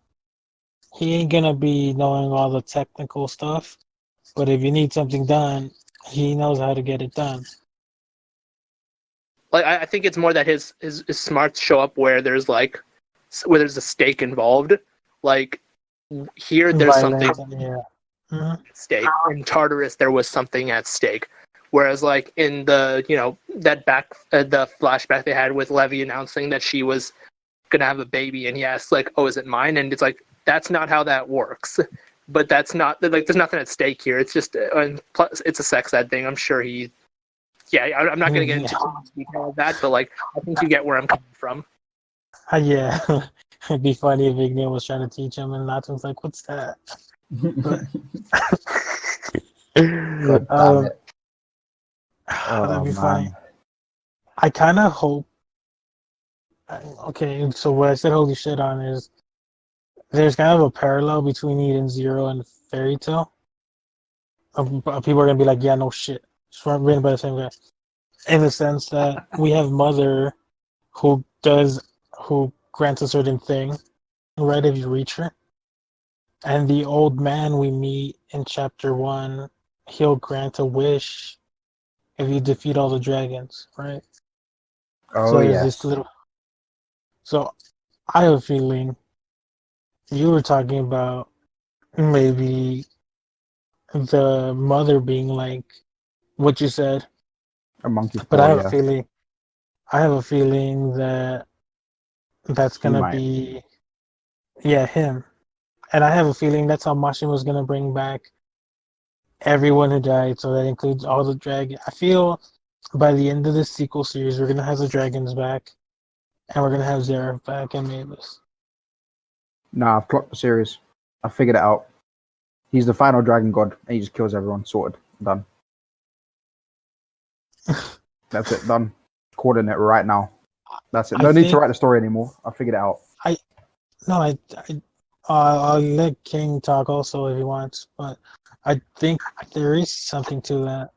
He ain't gonna be knowing all the technical stuff, but if you need something done, he knows how to get it done. Like I think it's more that his smarts show up where there's like where there's a stake involved. Like here, there's something Violence, yeah. Mhm. at stake. In Tartarus, there was something at stake. Whereas, like in the that the flashback they had with Levy announcing that she was gonna have a baby, and he asks like, "Oh, is it mine?" And it's like that's not how that works. But that's not like there's nothing at stake here. It's just and plus it's a sex ed thing. I'm sure he. Yeah, I'm not gonna get into too much detail of that, but like I think you get where I'm coming from. Yeah. It'd be funny if Igneo was trying to teach him and Natsu's like, what's that? But God damn it. that'd Oh be funny. man. I kind of hope. Okay, so what I said holy shit on is there's kind of a parallel between Eden Zero and Fairy Tale. People are gonna be like, yeah, no shit. It's written by the same guy. In the sense that we have Mother who grants a certain thing, right, if you reach her. And the old man we meet in chapter 1, he'll grant a wish if you defeat all the dragons, right? Oh So there's this yes. little. So I have a feeling you were talking about maybe the mother being like what you said, A monkey's but paw, yeah. I have a feeling that that's He gonna might. be, yeah, him. And I have a feeling that's how Mashima's gonna bring back everyone who died, so that includes all the dragon. I feel by the end of this sequel series, we're gonna have the dragons back, and we're gonna have Zeref back and Mavis. Nah, I've clocked the series. I figured it out. He's the final dragon god, and he just kills everyone. Sorted. Done. That's it. Done. Coordinate right now. That's it. I No need to think write the story anymore. I figured it out. I no I'll let King talk also if he wants, but I think there is something to that.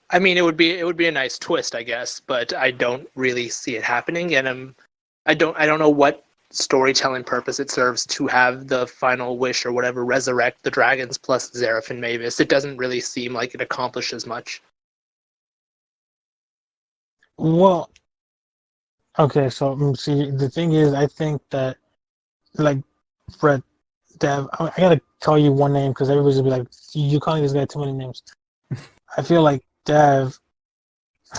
I mean, it would be a nice twist, I guess, but I don't really see it happening, and I don't know what storytelling purpose it serves to have the final wish or whatever resurrect the dragons plus Zeref and Mavis. It doesn't really seem like it accomplishes much. Well, okay, so see, the thing is, I think that like Fred, Dev, I gotta call you one name because everybody's gonna be like, you calling this guy too many names. I feel like Dev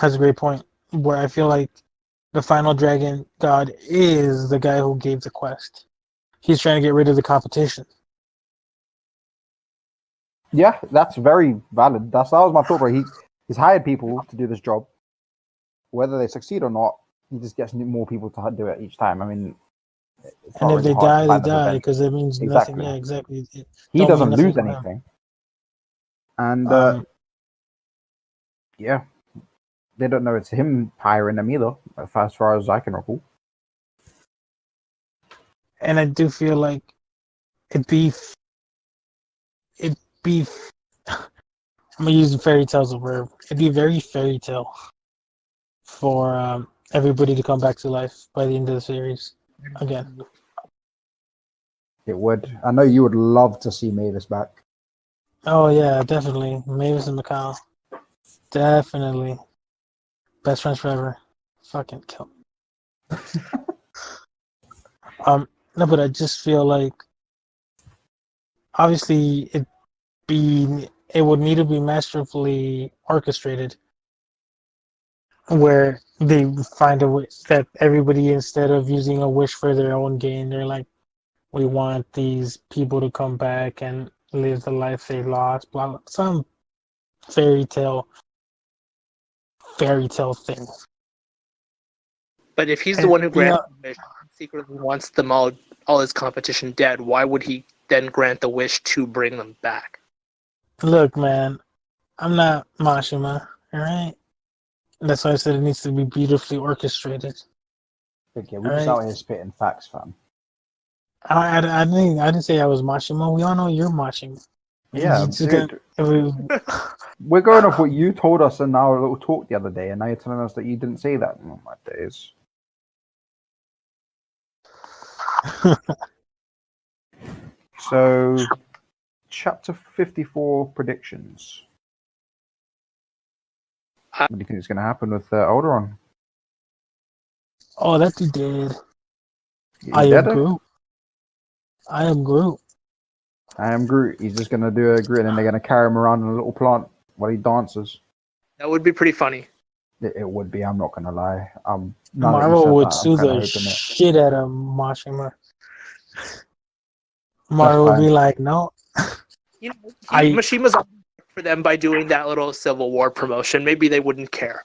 has a great point where I feel like the final dragon god is the guy who gave the quest. He's trying to get rid of the competition. Yeah, that's very valid. That was my thought, bro. He's hired people to do this job. Whether they succeed or not, he just gets more people to do it each time. I mean, it's And not if really they hard to die, they find the die revenge. because it means nothing. Exactly. Yeah, exactly. It He don't mean doesn't nothing lose for him. anything. And Um, yeah, they don't know it's him hiring them either, as far as I can recall. and I do feel like it'd be it'd be. I'm gonna use fairy tale as a verb. It'd be very fairy tale for everybody to come back to life by the end of the series again. It would. I know you would love to see Mavis back. Oh yeah, definitely. Mavis and McCall. Definitely. Best friends forever. Fucking kill. No, but I just feel like obviously it would need to be masterfully orchestrated where they find a way that everybody, instead of using a wish for their own gain, they're like, we want these people to come back and live the life they lost, blah blah, some fairy tale thing. But if he's the And one who yeah, grants the wish, secretly wants them all his competition dead, why would he then grant the wish to bring them back? look, man, I'm not Mashima, all right? That's why I said it needs to be beautifully orchestrated. Okay, All we're just right, out here spitting facts, fam. I didn't say I was Mashima. We all know you're Mashima. You Yeah, just gonna, dude. We're going off what you told us in our little talk the other day, and now you're telling us that you didn't say that. Oh my days. So, chapter 54 predictions. What do you think is going to happen with Alderaan? Oh, that he did. He's I am dead. Groot. I am Groot. I am Groot. He's just going to do a Groot, and then they're going to carry him around in a little plant while he dances. That would be pretty funny. It would be. I'm not going to lie. Now that you Marvel said would that, I'm sue kind of the hoping it. shit out of Mashima. That's Marvel would fine. be like, no. You know, I Mishima's for them by doing that little Civil War promotion. Maybe they wouldn't care.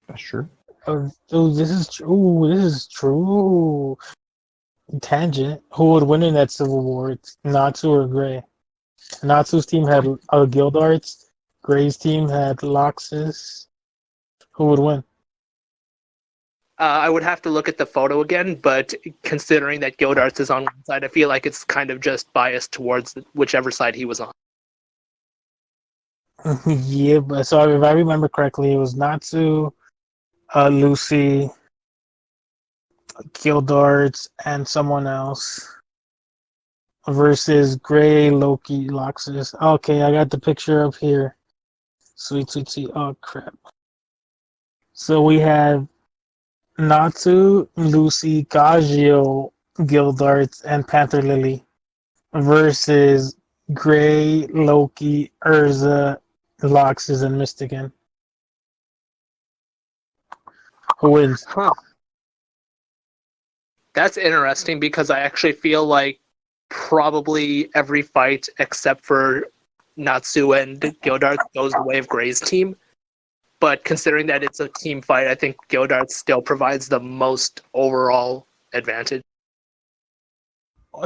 That's true. oh, this is true. This is true. Tangent. Who would win in that Civil War? It's Natsu or Gray? Natsu's team had Guild Arts. Gray's team had Loxus. Who would win? I would have to look at the photo again, but considering that Gildarts is on one side, I feel like it's kind of just biased towards whichever side he was on. Yeah, but so if I remember correctly, it was Natsu, Lucy, Guild Arts, and someone else versus Gray, Loki, Loxus. Okay, I got the picture up here. Sweet, sweet, sweet. Oh, crap. So we have Natsu, Lucy, Gagio, Guild Arts, and Panther Lily versus Gray, Loki, Urza, Loxus, and Mystican. Who wins? Huh. That's interesting because I actually feel like probably every fight except for Natsu and Gildart goes the way of Gray's team. But considering that it's a team fight, I think Gildart still provides the most overall advantage.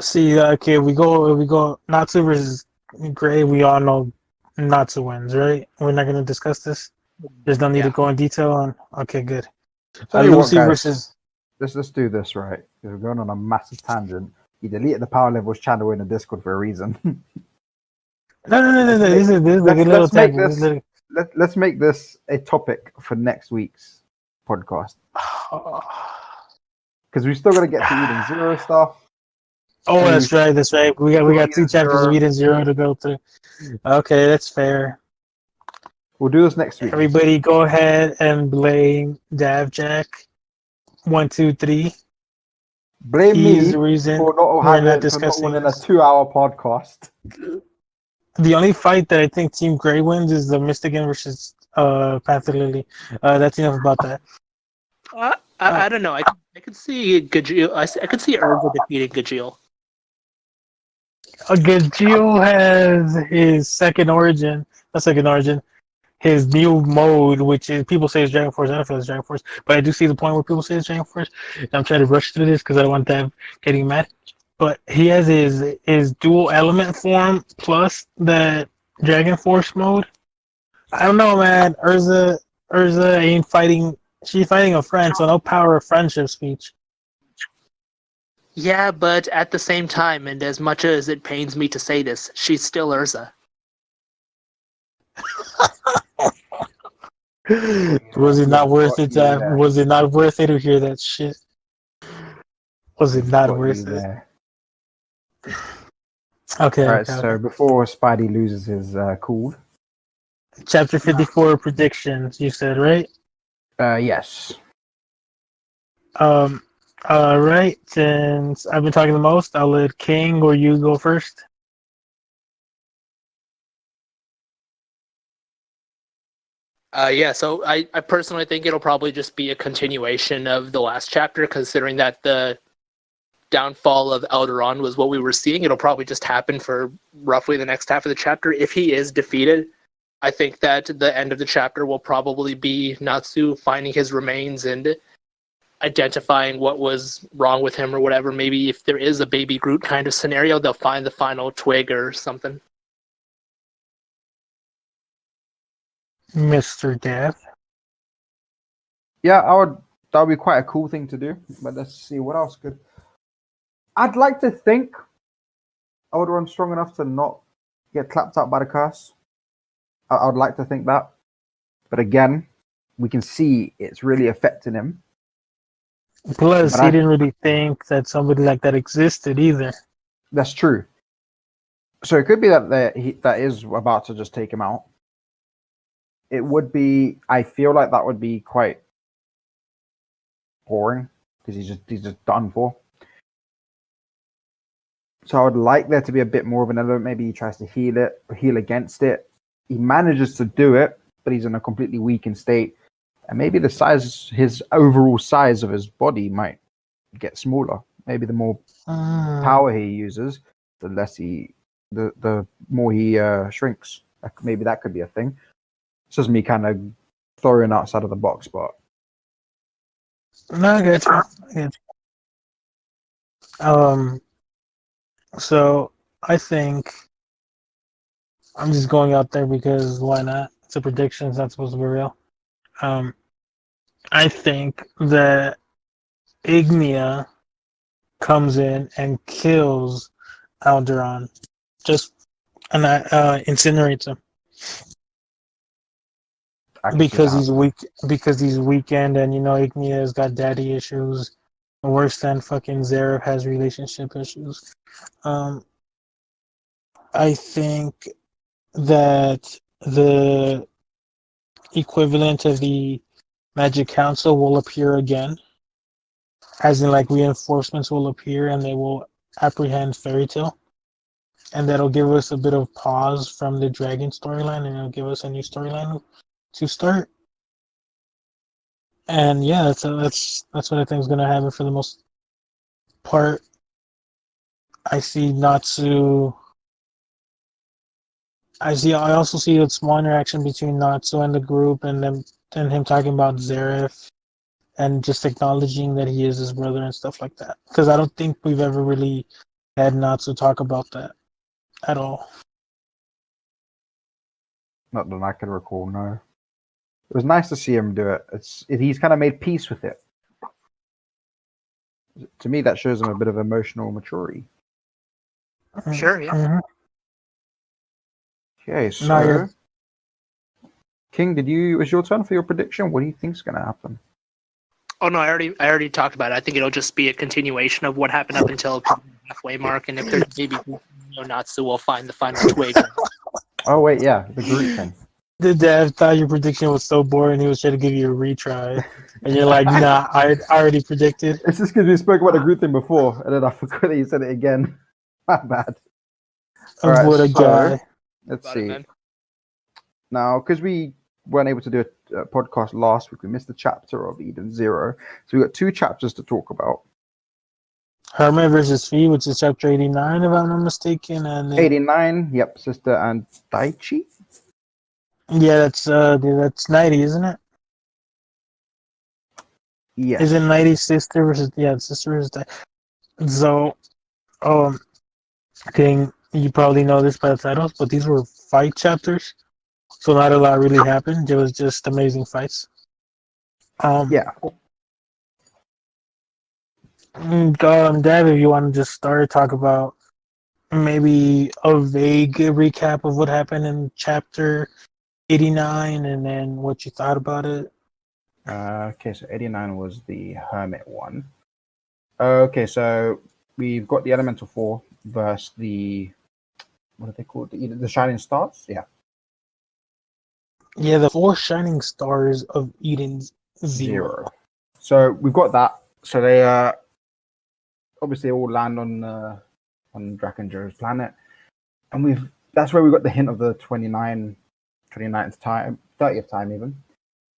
See, okay, we go Natsu versus Gray. We all know Natsu wins, right? We're not gonna discuss this. There's no need to go in detail on. Okay, good. Tell you what, Lucy guys. versus. Let's do this right. We're going on a massive tangent. You deleted the Power Levels channel in the Discord for a reason. No. This is like a little tangent. Let's make this a topic for next week's podcast because we've still got to get to Eden Zero stuff. Oh, that's right. That's right. We got 2 chapters of Eden Zero to go through. Okay, that's fair. We'll do this next week. Everybody, go ahead and blame Davjack. 1, 2, 3. Blame He's me the reason for not we're not having discussing winning a this. 2-hour podcast. The only fight that I think Team Grey wins is the Mystican versus Panther Lily. That's enough about that. I don't know. I could see Gajil. I could see Urza defeating Gajil. Gajil has his second origin, his new mode, which is people say it's Dragon Force. I don't feel it's Dragon Force, but I do see the point where people say it's Dragon Force. And I'm trying to rush through this because I don't want them getting mad. But he has his dual element form plus the Dragon Force mode. I don't know, man. Urza ain't fighting. She's fighting a friend, so no power of friendship speech. Yeah, but at the same time, and as much as it pains me to say this, she's still Urza. Was it not worth it? Was it not worth it to hear that shit? Was it not worth it? Okay. All right. So before Spidey loses his cool. Chapter 54 predictions. You said right? Yes. Right. Since I've been talking the most, I'll let King or you go first. Yeah, so I personally think it'll probably just be a continuation of the last chapter, considering that the downfall of Alderaan was what we were seeing. It'll probably just happen for roughly the next half of the chapter. If he is defeated, I think that the end of the chapter will probably be Natsu finding his remains and identifying what was wrong with him or whatever. Maybe if there is a baby Groot kind of scenario, they'll find the final twig or something. Mr. Death. Yeah, that would be quite a cool thing to do. But let's see what else could. I'd like to think Alderaan's strong enough to not get clapped out by the curse. I would like to think that. But again, we can see it's really affecting him. Plus, he didn't really think that somebody like that existed either. That's true. So it could be that that is about to just take him out. it would be. I feel like that would be quite boring because he's just done for. So I would like there to be a bit more of an element. Maybe he tries to heal it or heal against it. He manages to do it, but he's in a completely weakened state. And maybe his overall size of his body might get smaller. Maybe the more power he uses, the more he shrinks. Maybe that could be a thing. It's just me kind of throwing outside of the box, but No, I get you. I get you. So I think I'm just going out there because why not? It's a prediction. It's not supposed to be real. I think that Ignia comes in and kills Alderon, just and incinerates him because he's weak. Because he's weakened, and Ignia has got daddy issues, worse than fucking Zeref has relationship issues. I think that the equivalent of the Magic Council will appear again, as in like reinforcements will appear and they will apprehend Fairy Tail, and that'll give us a bit of pause from the Dragon storyline, and it'll give us a new storyline to start. And yeah, that's what I think is gonna happen for the most part. I see Natsu. I also see a small interaction between Natsu and the group, and him talking about Zeref, and just acknowledging that he is his brother and stuff like that. Because I don't think we've ever really had Natsu talk about that at all. Not that I can recall. No, it was nice to see him do it. He's kind of made peace with it. To me, that shows him a bit of emotional maturity. Sure, yeah. Mm-hmm. Okay, so King, it was your turn for your prediction? What do you think's going to happen? Oh no, I already talked about it. I think it'll just be a continuation of what happened up until the halfway mark, and if there's maybe Natsu will find the final twig. Oh wait, yeah, the Groot thing. The dev thought your prediction was so boring he was trying to give you a retry, and you're like, nah, I already predicted. It's just because we spoke about the Groot thing before, and then I forgot that you said it again. My bad. All right, What a guy. Let's see. Now, because we weren't able to do a podcast last week, we missed the chapter of Eden Zero. So we've got 2 chapters to talk about. Hermit versus Fee, which is chapter 89, if I'm not mistaken. And 89, yep, Sister and Daichi. Yeah, that's 90, isn't it? Yes. Is it 90 sister versus sister versus Daichi? So, King, you probably know this by the titles, but these were fight chapters. So not a lot really happened. It was just amazing fights. Yeah. Dad, if you want to just talk about maybe a vague recap of what happened in chapter 89 and then what you thought about it. Okay, so 89 was the Hermit one. Okay, so we've got the Elemental 4 versus what are they called? The Shining Stars? Yeah. Yeah, the 4 shining stars of Eden's Zero. So we've got that. So they obviously all land on Drakenjo's planet. And that's where we got the hint of the 29th time, 30th time even.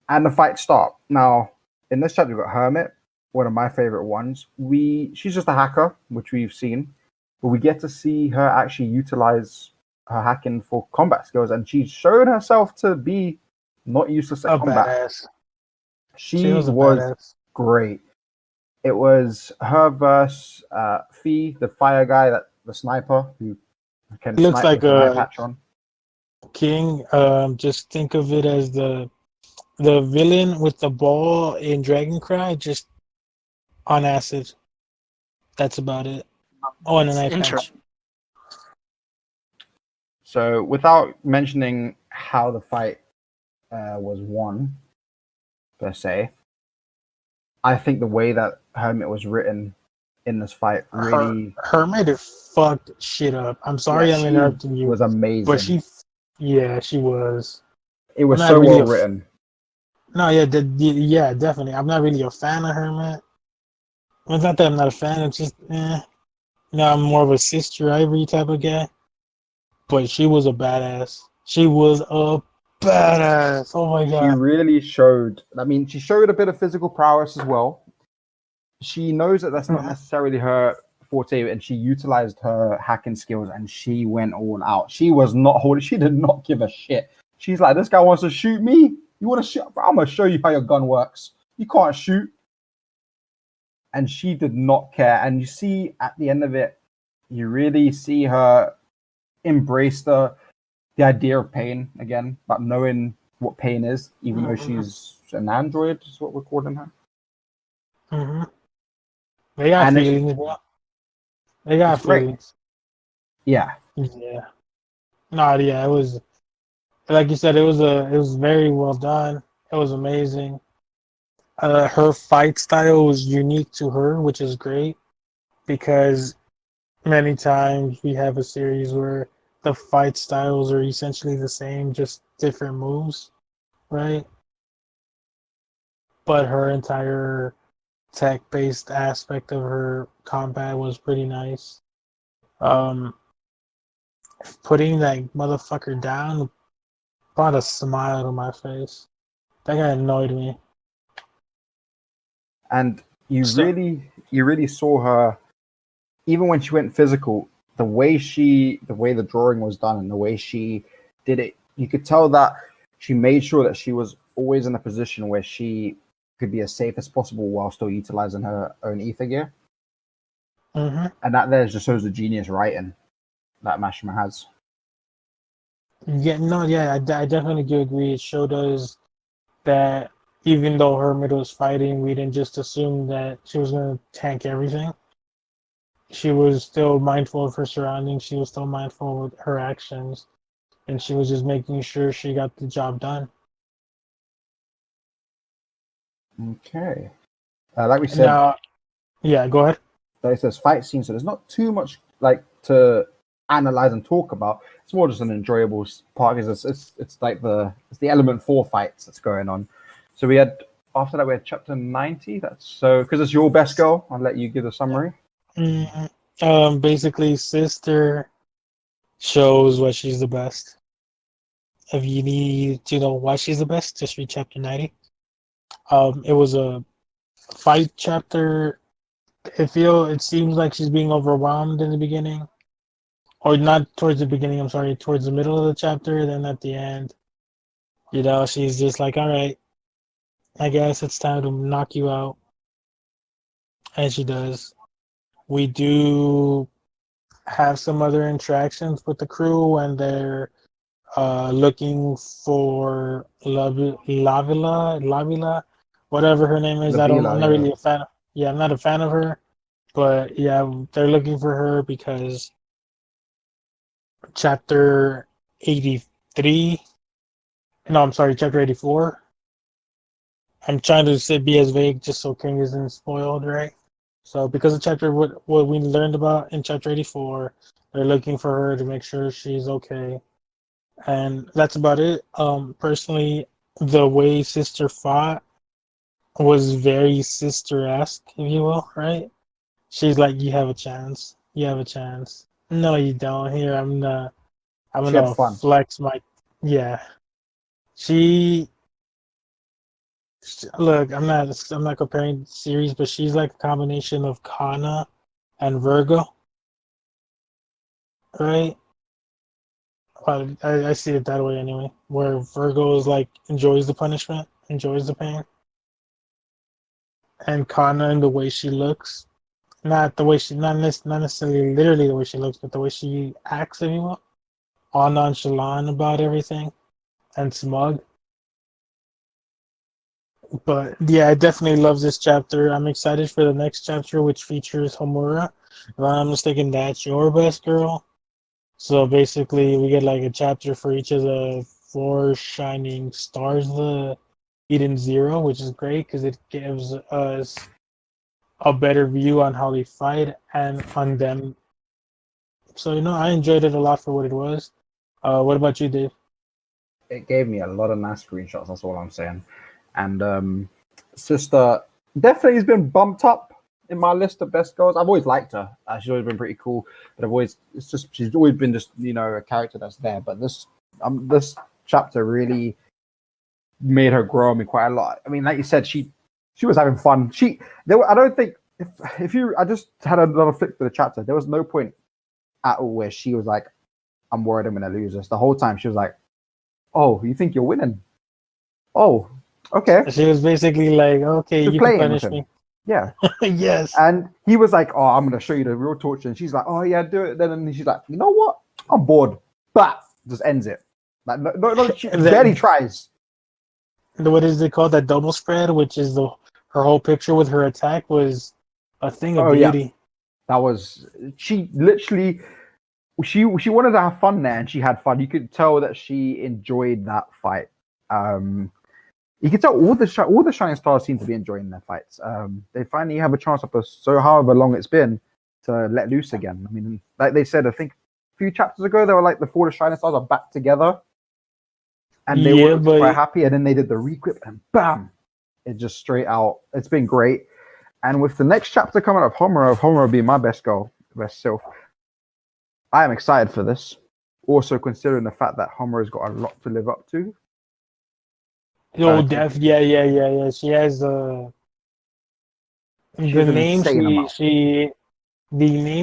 And the fights start. Now, in this chapter, we've got Hermit, one of my favorite ones. She's just a hacker, which we've seen, but we get to see her actually utilize her hacking for combat skills, and she's shown herself to be not useless at combat. Badass. She was great. It was her versus Fee, the fire guy, the sniper who can looks snipe like with an eye patch on. King. Just think of it as the villain with the ball in Dragon Cry, just on acid. That's about it. Oh, and an eye patch. So, without mentioning how the fight was won, per se, I think the way that Hermit was written in this fight really... Hermit fucked shit up. I'm sorry I'm interrupting you. Was amazing. But she was. It I'm was not so really well a f- written. no, yeah, yeah, definitely. I'm not really a fan of her, man. It's not that I'm not a fan. It's just, I'm more of a Sister Ivory type of guy. But she was a badass. She was a badass. Oh my She god. really showed. I mean, she showed a bit of physical prowess as well. She knows that that's not Mhm. necessarily her forte, and she utilized her hacking skills, and she went all out. She was not holding. She did not give a shit. She's like, this guy wants to shoot me. You want to shoot? I'm gonna show you how your gun works. You can't shoot. And she did not care. And you see at the end of it, you really see her embrace the idea of pain again, but knowing what pain is, even though Mhm. she's an android, is what we're calling her. Mhm. They got And feelings, bro. They it's got great. feelings. Yeah. Yeah. No, yeah, it was like you said. It was very well done. It was amazing. Her fight style was unique to her, which is great because many times we have a series where the fight styles are essentially the same, just different moves, right? But her entire tech-based aspect of her combat was pretty nice. Um, Putting that motherfucker down brought a smile to my face. That guy annoyed me. And So, you really saw her, even when she went physical, the way the drawing was done and the way she did it, you could tell that she made sure that she was always in a position where she could be as safe as possible while still utilizing her own ether gear. hmm And that there just shows the genius writing that Mashima has. yeah, no, yeah, I definitely do agree. It showed us that even though Hermit was fighting, we didn't just assume that she was going to tank everything. She was still mindful of her surroundings. She was still mindful of her actions, and she was just making sure she got the job done. Okay. Like we said, Now, yeah, go ahead. like it says fight scene, so there's not too much like to analyze and talk about. It's more just an enjoyable part because it's like it's the element 4 fights that's going on. So we had after that we had chapter 90. That's so because it's your best girl. I'll let you give the summary. Mm, Basically, Sister shows why she's the best. If you need to know why she's the best, just read chapter 90. It was a fight chapter. It seems like she's being overwhelmed in the beginning, or not towards the beginning. I'm sorry, towards the middle of the chapter. Then at the end, she's just like, all right, I guess it's time to knock you out, and she does. We do have some other interactions with the crew, and they're looking for Lavila, whatever her name is. The Bila, I'm not yeah. really a fan. Yeah, I'm not a fan of her, but yeah, they're looking for her because chapter 83. No, I'm sorry, chapter 84. I'm trying to say be as vague just so King isn't spoiled, right? So because of chapter what we learned about in chapter 84, they're looking for her to make sure she's okay. And that's about it. Personally, the way Sister fought was very Sister-esque, if you will, right? She's like, "You have a chance. You have a chance." No, you don't. Here, I'm She had gonna fun. flex my. Yeah, she. Look, I'm not comparing series, but she's like a combination of Kana and Virgo, right? I see it that way anyway. Where Virgo is like enjoys the punishment, enjoys the pain, and Kana in the way she looks, not the way she, not necessarily literally the way she looks, but the way she acts, if you will, all nonchalant about everything and smug. But yeah, I definitely love this chapter. I'm excited for the next chapter, which features Homura. If I'm not mistaken, that's your best girl. So basically, we get like a chapter for each of the four shining stars, the Eden Zero, which is great because it gives us a better view on how they fight and on them. So I enjoyed it a lot for what it was. What about you, Dave? it gave me a lot of nice screenshots. That's all I'm saying. And sister definitely has been bumped up in my list of best girls. I've always liked her. She's always been pretty cool, but she's always been just a character that's there. But this chapter really made her grow on me quite a lot. I mean, like you said, she was having fun. I don't think if you I just had another flip for the chapter. There was no point at all where she was like, I'm worried I'm gonna lose this. The whole time she was like, oh, you think you're winning? Oh, okay. She was basically like, okay, Just you can playing with punish him. me. Yeah. Yes. And he was like, oh, I'm gonna show you the real torture. And she's like, oh yeah, do it. Then and she's like, you know what? I'm bored. But just ends it. Like no she barely tries. What is it called? That double spread, which is her whole picture with her attack was a thing of beauty. Yeah. That was she literally she wanted to have fun there and she had fun. You could tell that she enjoyed that fight. You can tell all the shining stars seem to be enjoying their fights. They finally have a chance after however long it's been to let loose again. I mean, like they said, I think a few chapters ago, they were like the 4 shining stars are back together, and they were quite happy. And then they did the requip, and bam, it just straight out. It's been great. And with the next chapter coming up, Homura being my best self, I am excited for this. Also considering the fact that Homura's got a lot to live up to. Oh, yeah. She has the name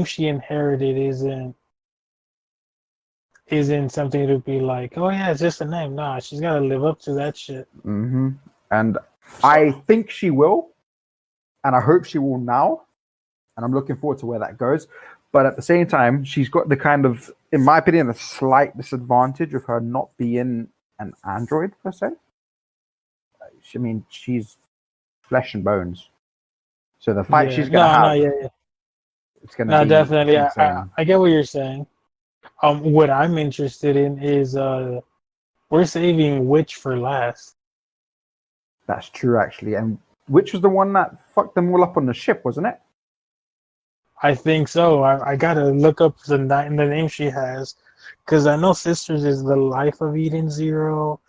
she inherited isn't something to be like, oh yeah, it's just a name. Nah, she's got to live up to that shit. Mm-hmm. And I think she will, and I hope she will now. And I'm looking forward to where that goes. But at the same time, she's got the kind of, in my opinion, a slight disadvantage of her not being an android per se. I mean, she's flesh and bones. So the fight she's gonna have, it's gonna be definitely. I get what you're saying. What I'm interested in is we're saving Witch for last. That's true, actually. And Witch was the one that fucked them all up on the ship, wasn't it? I think so. I gotta look up the name she has, because I know Sisters is the Life of Eden Zero.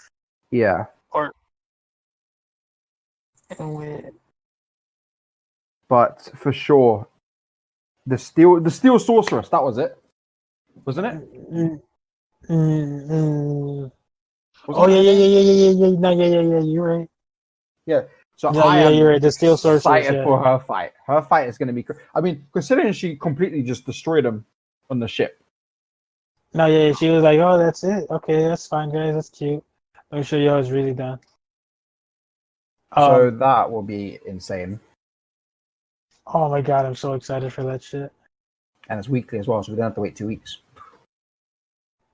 Yeah. But for sure, the steel sorceress. That was it, wasn't it? Oh yeah. No, yeah. You're right. Yeah. So you're right. The steel sorceress. Excited for her fight. Her fight is going to be. I mean, considering she completely just destroyed them on the ship. No, yeah. She was like, "Oh, that's it. Okay, that's fine, guys. That's cute. Let me show you how it's really done." So that will be insane. Oh my god, I'm so excited for that shit. And it's weekly as well, so we don't have to wait 2 weeks.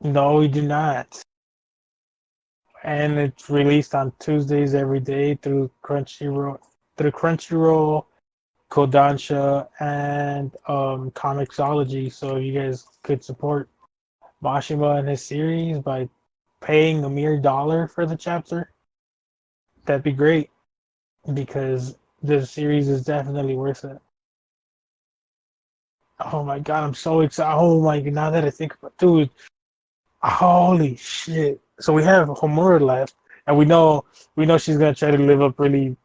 No, we do not. And it's released on Tuesdays every day through Crunchyroll, Kodansha, and Comixology. So if you guys could support Mashima and his series by paying a mere $1 for the chapter, that'd be great, because the series is definitely worth it. Oh my god, I'm so excited. Oh my god, now that I think about it, dude, holy shit. So we have Homura left, and we know she's gonna try to live up really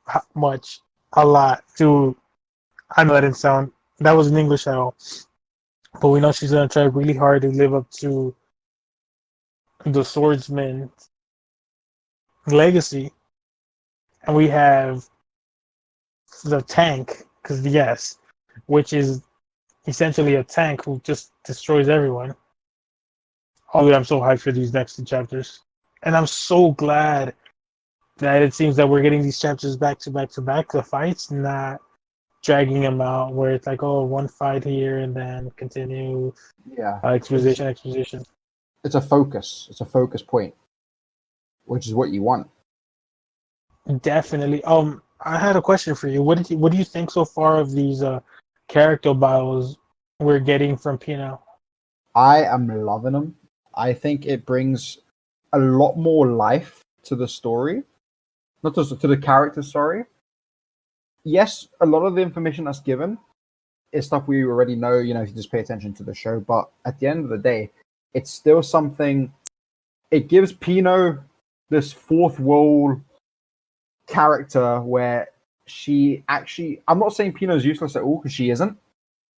a lot to. I know that was in English at all, but we know she's gonna try really hard to live up to the swordsman legacy, and we have the tank, which is essentially a tank who just destroys everyone. Oh, I'm so hyped for these next 2 chapters. And I'm so glad that it seems that we're getting these chapters back to back to back. The fights, not dragging them out where it's like, oh, one fight here and then continue. Yeah. Exposition. It's a focus. It's a focus point, which is what you want. Definitely. I had a question for you. What do you think so far of these character bios we're getting from Pino? I am loving them. I think it brings a lot more life to the story, not just to the character. Sorry. Yes, a lot of the information that's given is stuff we already know. If you just pay attention to the show. But at the end of the day, it's still something. It gives Pino this fourth wall character where she actually, I'm not saying Pino's useless at all because she isn't,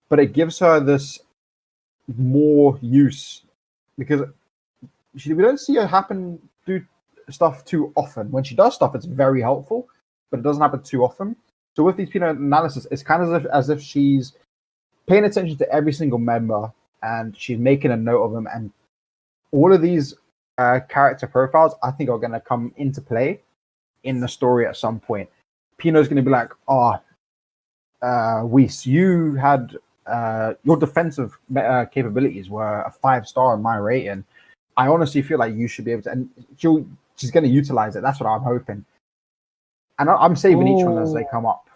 but it gives her this more use because we don't see her do stuff too often. When she does stuff, it's very helpful, but it doesn't happen too often. So with these Pino analysis, it's kind of as if she's paying attention to every single member and she's making a note of them. And all of these character profiles, I think, are going to come into play in the story at some point. Pino's going to be like, Whis, you had your defensive capabilities were a 5-star in my rating. I honestly feel like you should be able to, and she's going to utilize it. That's what I'm hoping. And I'm saving each one as they come up,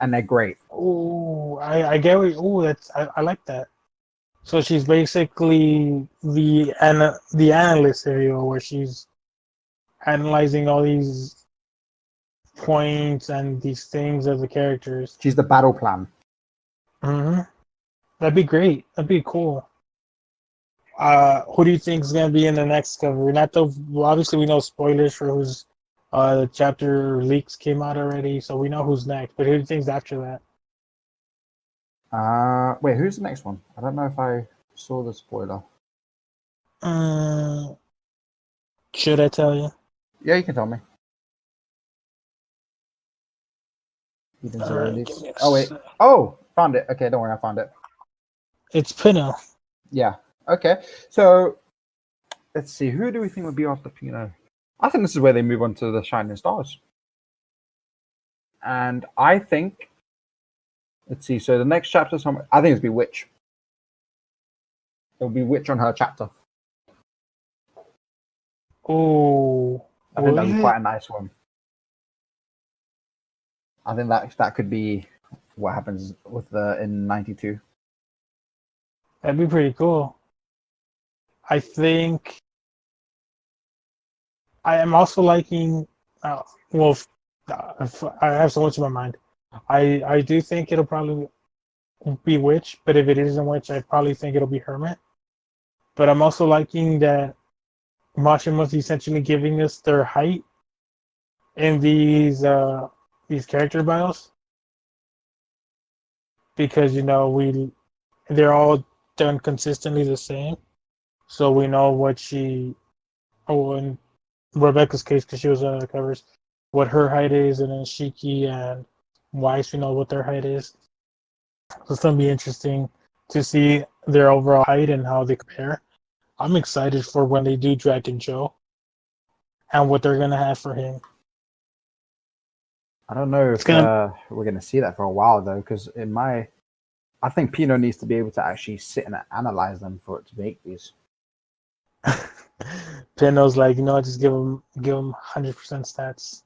and they're great. Oh, I get what. Oh, I like that. So she's basically the analyst area where she's analyzing all these points and these things of the characters. She's the battle plan. Mm-hmm. That'd be great. That'd be cool. Who do you think is gonna be in the next cover? Obviously we know spoilers for who's the chapter leaks came out already, so we know who's next. But who do you think's after that? Wait, who's the next one? I don't know if I saw the spoiler. Should I tell you? Yeah, you can tell me. Oh wait. Oh, found it. Okay, don't worry, I found it. It's Pino. Yeah. Okay. So let's see. Who do we think would be after Pino? I think this is where they move on to the Shining Stars. And I think, let's see. So the next chapter, I think it's be Witch. It'll be Witch on her chapter. Oh, I think that'd be quite a nice one. I think that could be what happens with in 92. That'd be pretty cool. I think I am also liking. I have so much in my mind. I do think it'll probably be Witch, but if it isn't Witch, I probably think it'll be Hermit. But I'm also liking that Mashima's essentially giving us their height in these character bios, because they're all done consistently the same, so we know what she. Oh, in Rebecca's case, because she was on the covers, what her height is, and then Shiki and Weiss, we know what their height is. So it's gonna be interesting to see their overall height and how they compare. I'm excited for when they do Dragon Joe and what they're gonna have for him. I don't know if we're gonna see that for a while though, because I think Pino needs to be able to actually sit and analyze them for it to make these. Pino's like, just give him 100% stats.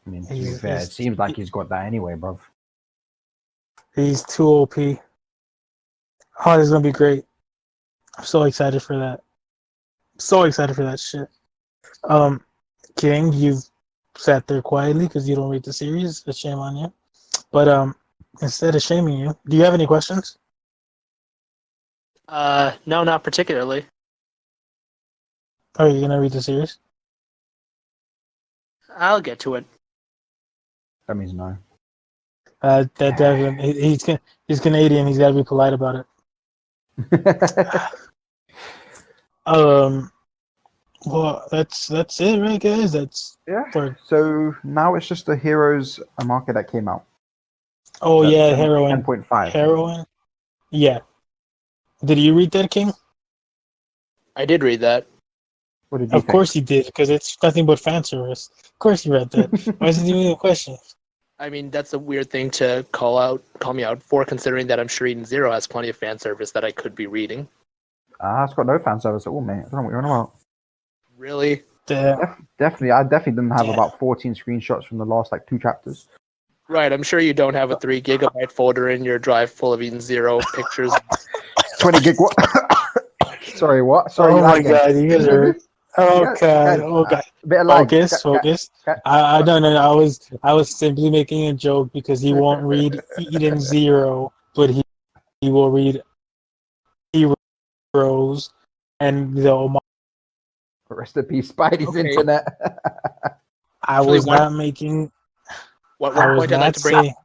I mean, to be fair, it seems like he's got that anyway, bro. He's too OP. Oh, this is gonna be great. I'm so excited for that. So excited for that shit. King, you've sat there quietly because you don't read the series. A shame on you. But instead of shaming you, do you have any questions? No, not particularly. Are you gonna read the series? I'll get to it. That means no. He's Canadian. He's got to be polite about it. Well, that's it, right, guys? So now it's just the Heroes market that came out. Oh yeah, Heroine. 10.5. Heroine. Yeah. Did you read that, King? I did read that. What did you Of think? course he did, because it's nothing but fan service. Of course he read that. Why is it even a question? I mean, that's a weird thing to call me out for, considering that I'm sure Eden Zero has plenty of fan service that I could be reading. It's got no fan service at all, mate. I don't know what you're on about. Really? Definitely. I definitely didn't have about 14 screenshots from the last 2 chapters. Right, I'm sure you don't have a 3 gigabyte folder in your drive full of Eden Zero pictures. 20 gig what? Sorry, what? Sorry. Oh my god, you guys are... Oh god, oh god. Focus. I don't know. I was simply making a joke because he won't read Eden Zero, but he will read Heroes and the Rest in peace, Spidey's Okay. internet. I Actually, was not making. One I was point I'd like not to bring up, saying.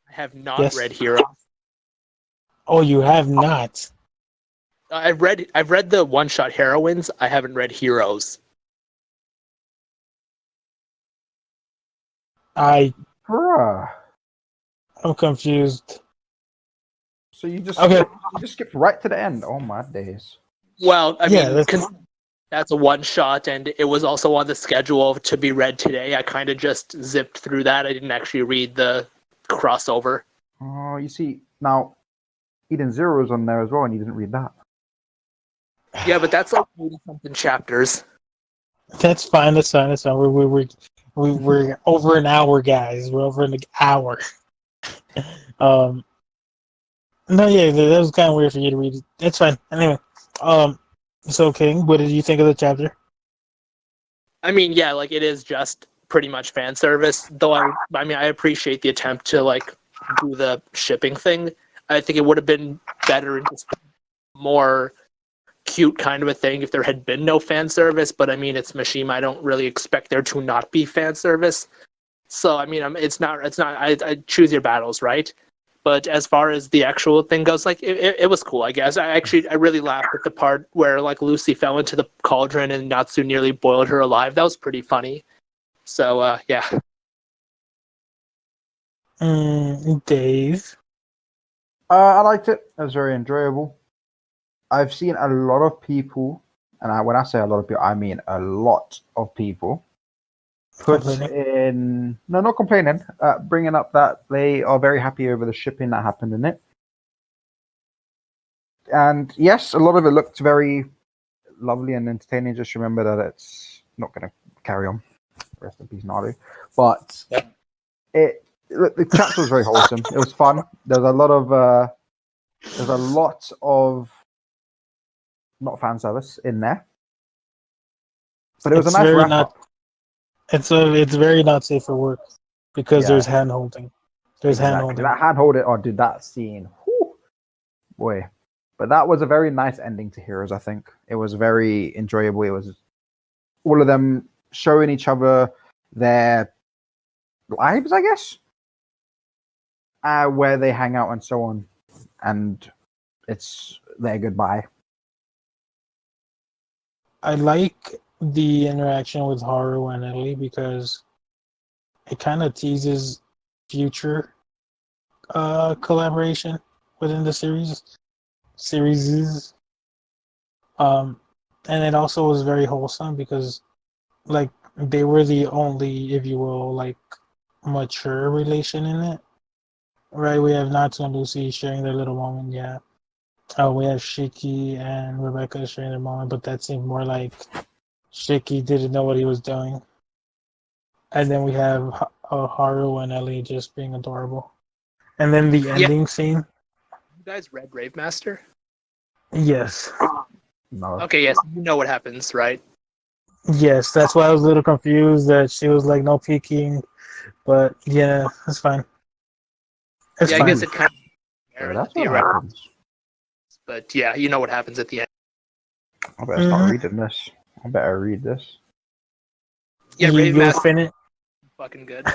I have not Yes. read Hero. Oh, you have not. I've read the one shot heroines. I haven't read Heroes. I'm Bruh. confused. So you just Okay. skipped right to the end. Oh my days. Well, I Yeah, mean, that's a one shot, and it was also on the schedule to be read today. I kind of just zipped through that. I didn't actually read the crossover. Oh, you see, now Eden Zero is on there as well, and you didn't read that. Yeah, but that's like 80 something chapters. That's fine. That's fine. That's fine. We're over an hour, guys. We're over an hour. Um. No, yeah, that was kind of weird for you to read. It's fine. Anyway, so King, what did you think of the chapter? I mean, yeah, like it is just pretty much fan service. Though I mean, I appreciate the attempt to like do the shipping thing. I think it would have been better and just more cute kind of a thing if there had been no fan service. But I mean, it's Mishima. I don't really expect there to not be fan service. So I mean, it's not. I choose your battles, right? But as far as the actual thing goes, like it was cool, I guess. I really laughed at the part where like Lucy fell into the cauldron and Natsu nearly boiled her alive. That was pretty funny. So yeah. Dave. I liked it. It was very enjoyable. I've seen a lot of people, and when I say a lot of people, I mean a lot of people, put Complaining. in no, not complaining, bringing up that they are very happy over the shipping that happened in it. And yes, a lot of it looked very lovely and entertaining. Just remember that it's not going to carry on. Rest in peace, Naru. But the chapter was very wholesome. It was fun. There's a lot of not fan service in there, but it was It's a nice very wrap not. up. It's very not safe for work because there's Yeah, hand holding. There's hand exactly. holding. That hand hold it. Oh, dude, that scene. Whew, boy. But that was a very nice ending to Heroes. I think it was very enjoyable. It was all of them showing each other their lives, I guess, where they hang out and so on, and it's their goodbye. I like the interaction with Haru and Ellie because it kind of teases future collaboration within the series. Um, and it also was very wholesome because like they were the only, if you will, like mature relation in it. Right? We have Natsu and Lucy sharing their little moment, yeah. Oh, we have Shiki and Rebecca sharing their moment, but that seemed more like Shiki didn't know what he was doing. And then we have Haru and Ellie just being adorable. And then the ending scene. You guys read Rave Master? Yes. No, Okay, yes, you know what happens, right? Yes, that's why I was a little confused that she was like, no peeking. But yeah, that's fine. It's Yeah, I fine. guess it kind so of that's what theoretical, happens. but yeah, you know what happens at the end. I better start reading this. I better read this. Yeah, Rave You'll Master finish. fucking good.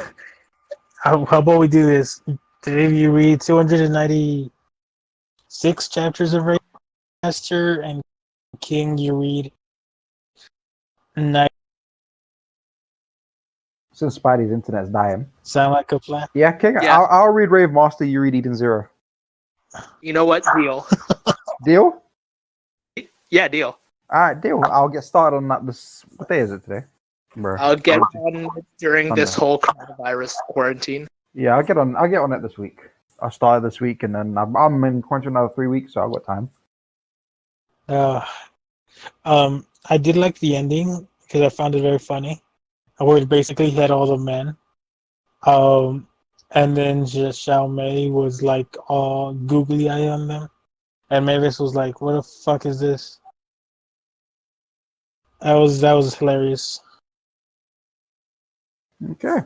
How about we do this? Dave, you read 296 chapters of Raid Master, and King, you read 9. Since Spidey's internet's dying. Sound like a plan? Yeah, King. Yeah. I'll read Rave Master. You read Eden Zero. You know what? Deal. Deal? Yeah, deal. All right, deal. I'll get started on that. What day is it today? Bro. I'll get on during this Sunday. whole coronavirus quarantine. Yeah, I'll get on it this week. I'll start this week, and then I'm in quarantine another 3 weeks, so I've got time. I did like the ending because I found it very funny. Where it basically had all the men. And then just Xiao Mei was like all googly eye on them. And Mavis was like, what the fuck is this? That was hilarious. Okay. I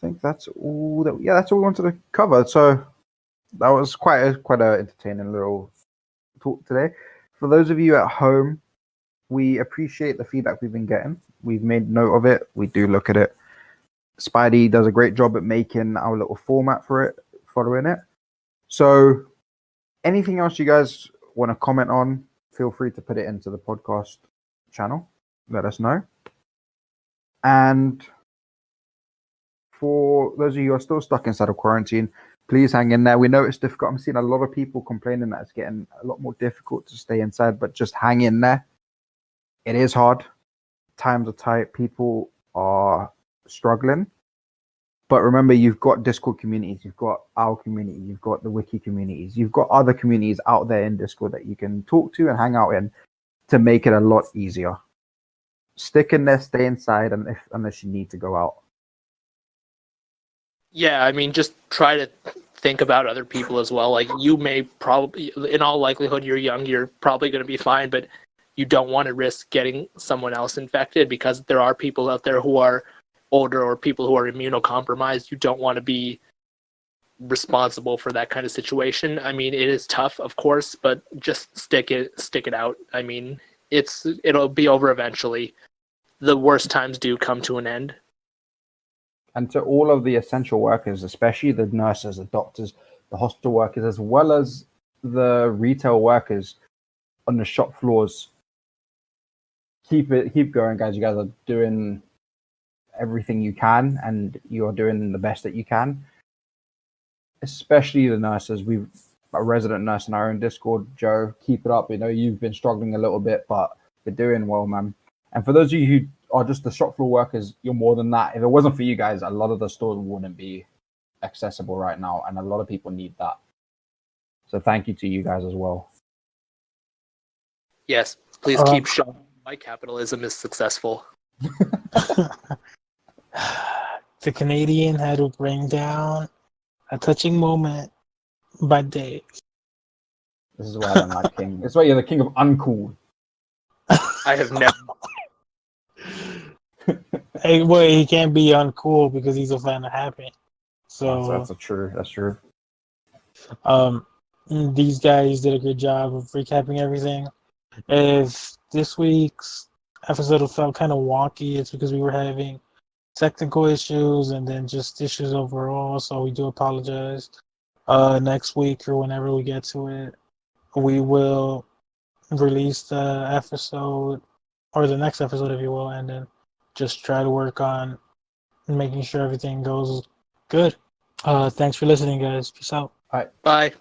think that's all that's all we wanted to cover. So that was quite a entertaining little talk today. For those of you at home, We appreciate the feedback we've been getting. We've made note of it. We do look at it. Spidey does a great job at making our little format for it, following it. So, anything else you guys want to comment on, feel free to put it into the podcast channel. Let us know. And for those of you who are still stuck inside of quarantine, please hang in there. We know it's difficult. I'm seeing a lot of people complaining that it's getting a lot more difficult to stay inside, but just hang in there. It is hard. Times are tight. People are struggling. But remember, you've got Discord communities, you've got our community, you've got the wiki communities, you've got other communities out there in Discord that you can talk to and hang out in to make it a lot easier. Stick in there, stay inside, unless you need to go out. Yeah, I mean, just try to think about other people as well. Like, you may probably, in all likelihood, you're young, you're probably going to be fine, but you don't want to risk getting someone else infected, because there are people out there who are older or people who are immunocompromised. You don't want to be responsible for that kind of situation. I mean, it is tough, of course, but just stick it out. I mean, it'll be over eventually. The worst times do come to an end. And to all of the essential workers, especially the nurses, the doctors, the hospital workers, as well as the retail workers on the shop floors, keep going, guys. You guys are doing everything you can, and you're doing the best that you can. Especially the nurses. We've a resident nurse in our own Discord, Joe. Keep it up. You know, you've been struggling a little bit, but you're doing well, man. And for those of you who are just the shop floor workers, you're more than that. If it wasn't for you guys, a lot of the stores wouldn't be accessible right now, and a lot of people need that. So thank you to you guys as well. Yes, please keep showing why capitalism is successful. The Canadian had to bring down a touching moment by Dave. This is why I don't like King. This is why you're the king of uncool. I have never. Hey, well, he can't be uncool because he's a fan of Happy. So That's true. That's true. These guys did a good job of recapping everything. If this week's episode felt kind of wonky, it's because we were having technical issues and then just issues overall, so we do apologize. Next week or whenever we get to it, we will release the episode, or the next episode if you will, and then just try to work on making sure everything goes good. Thanks for listening, guys. Peace out. Bye.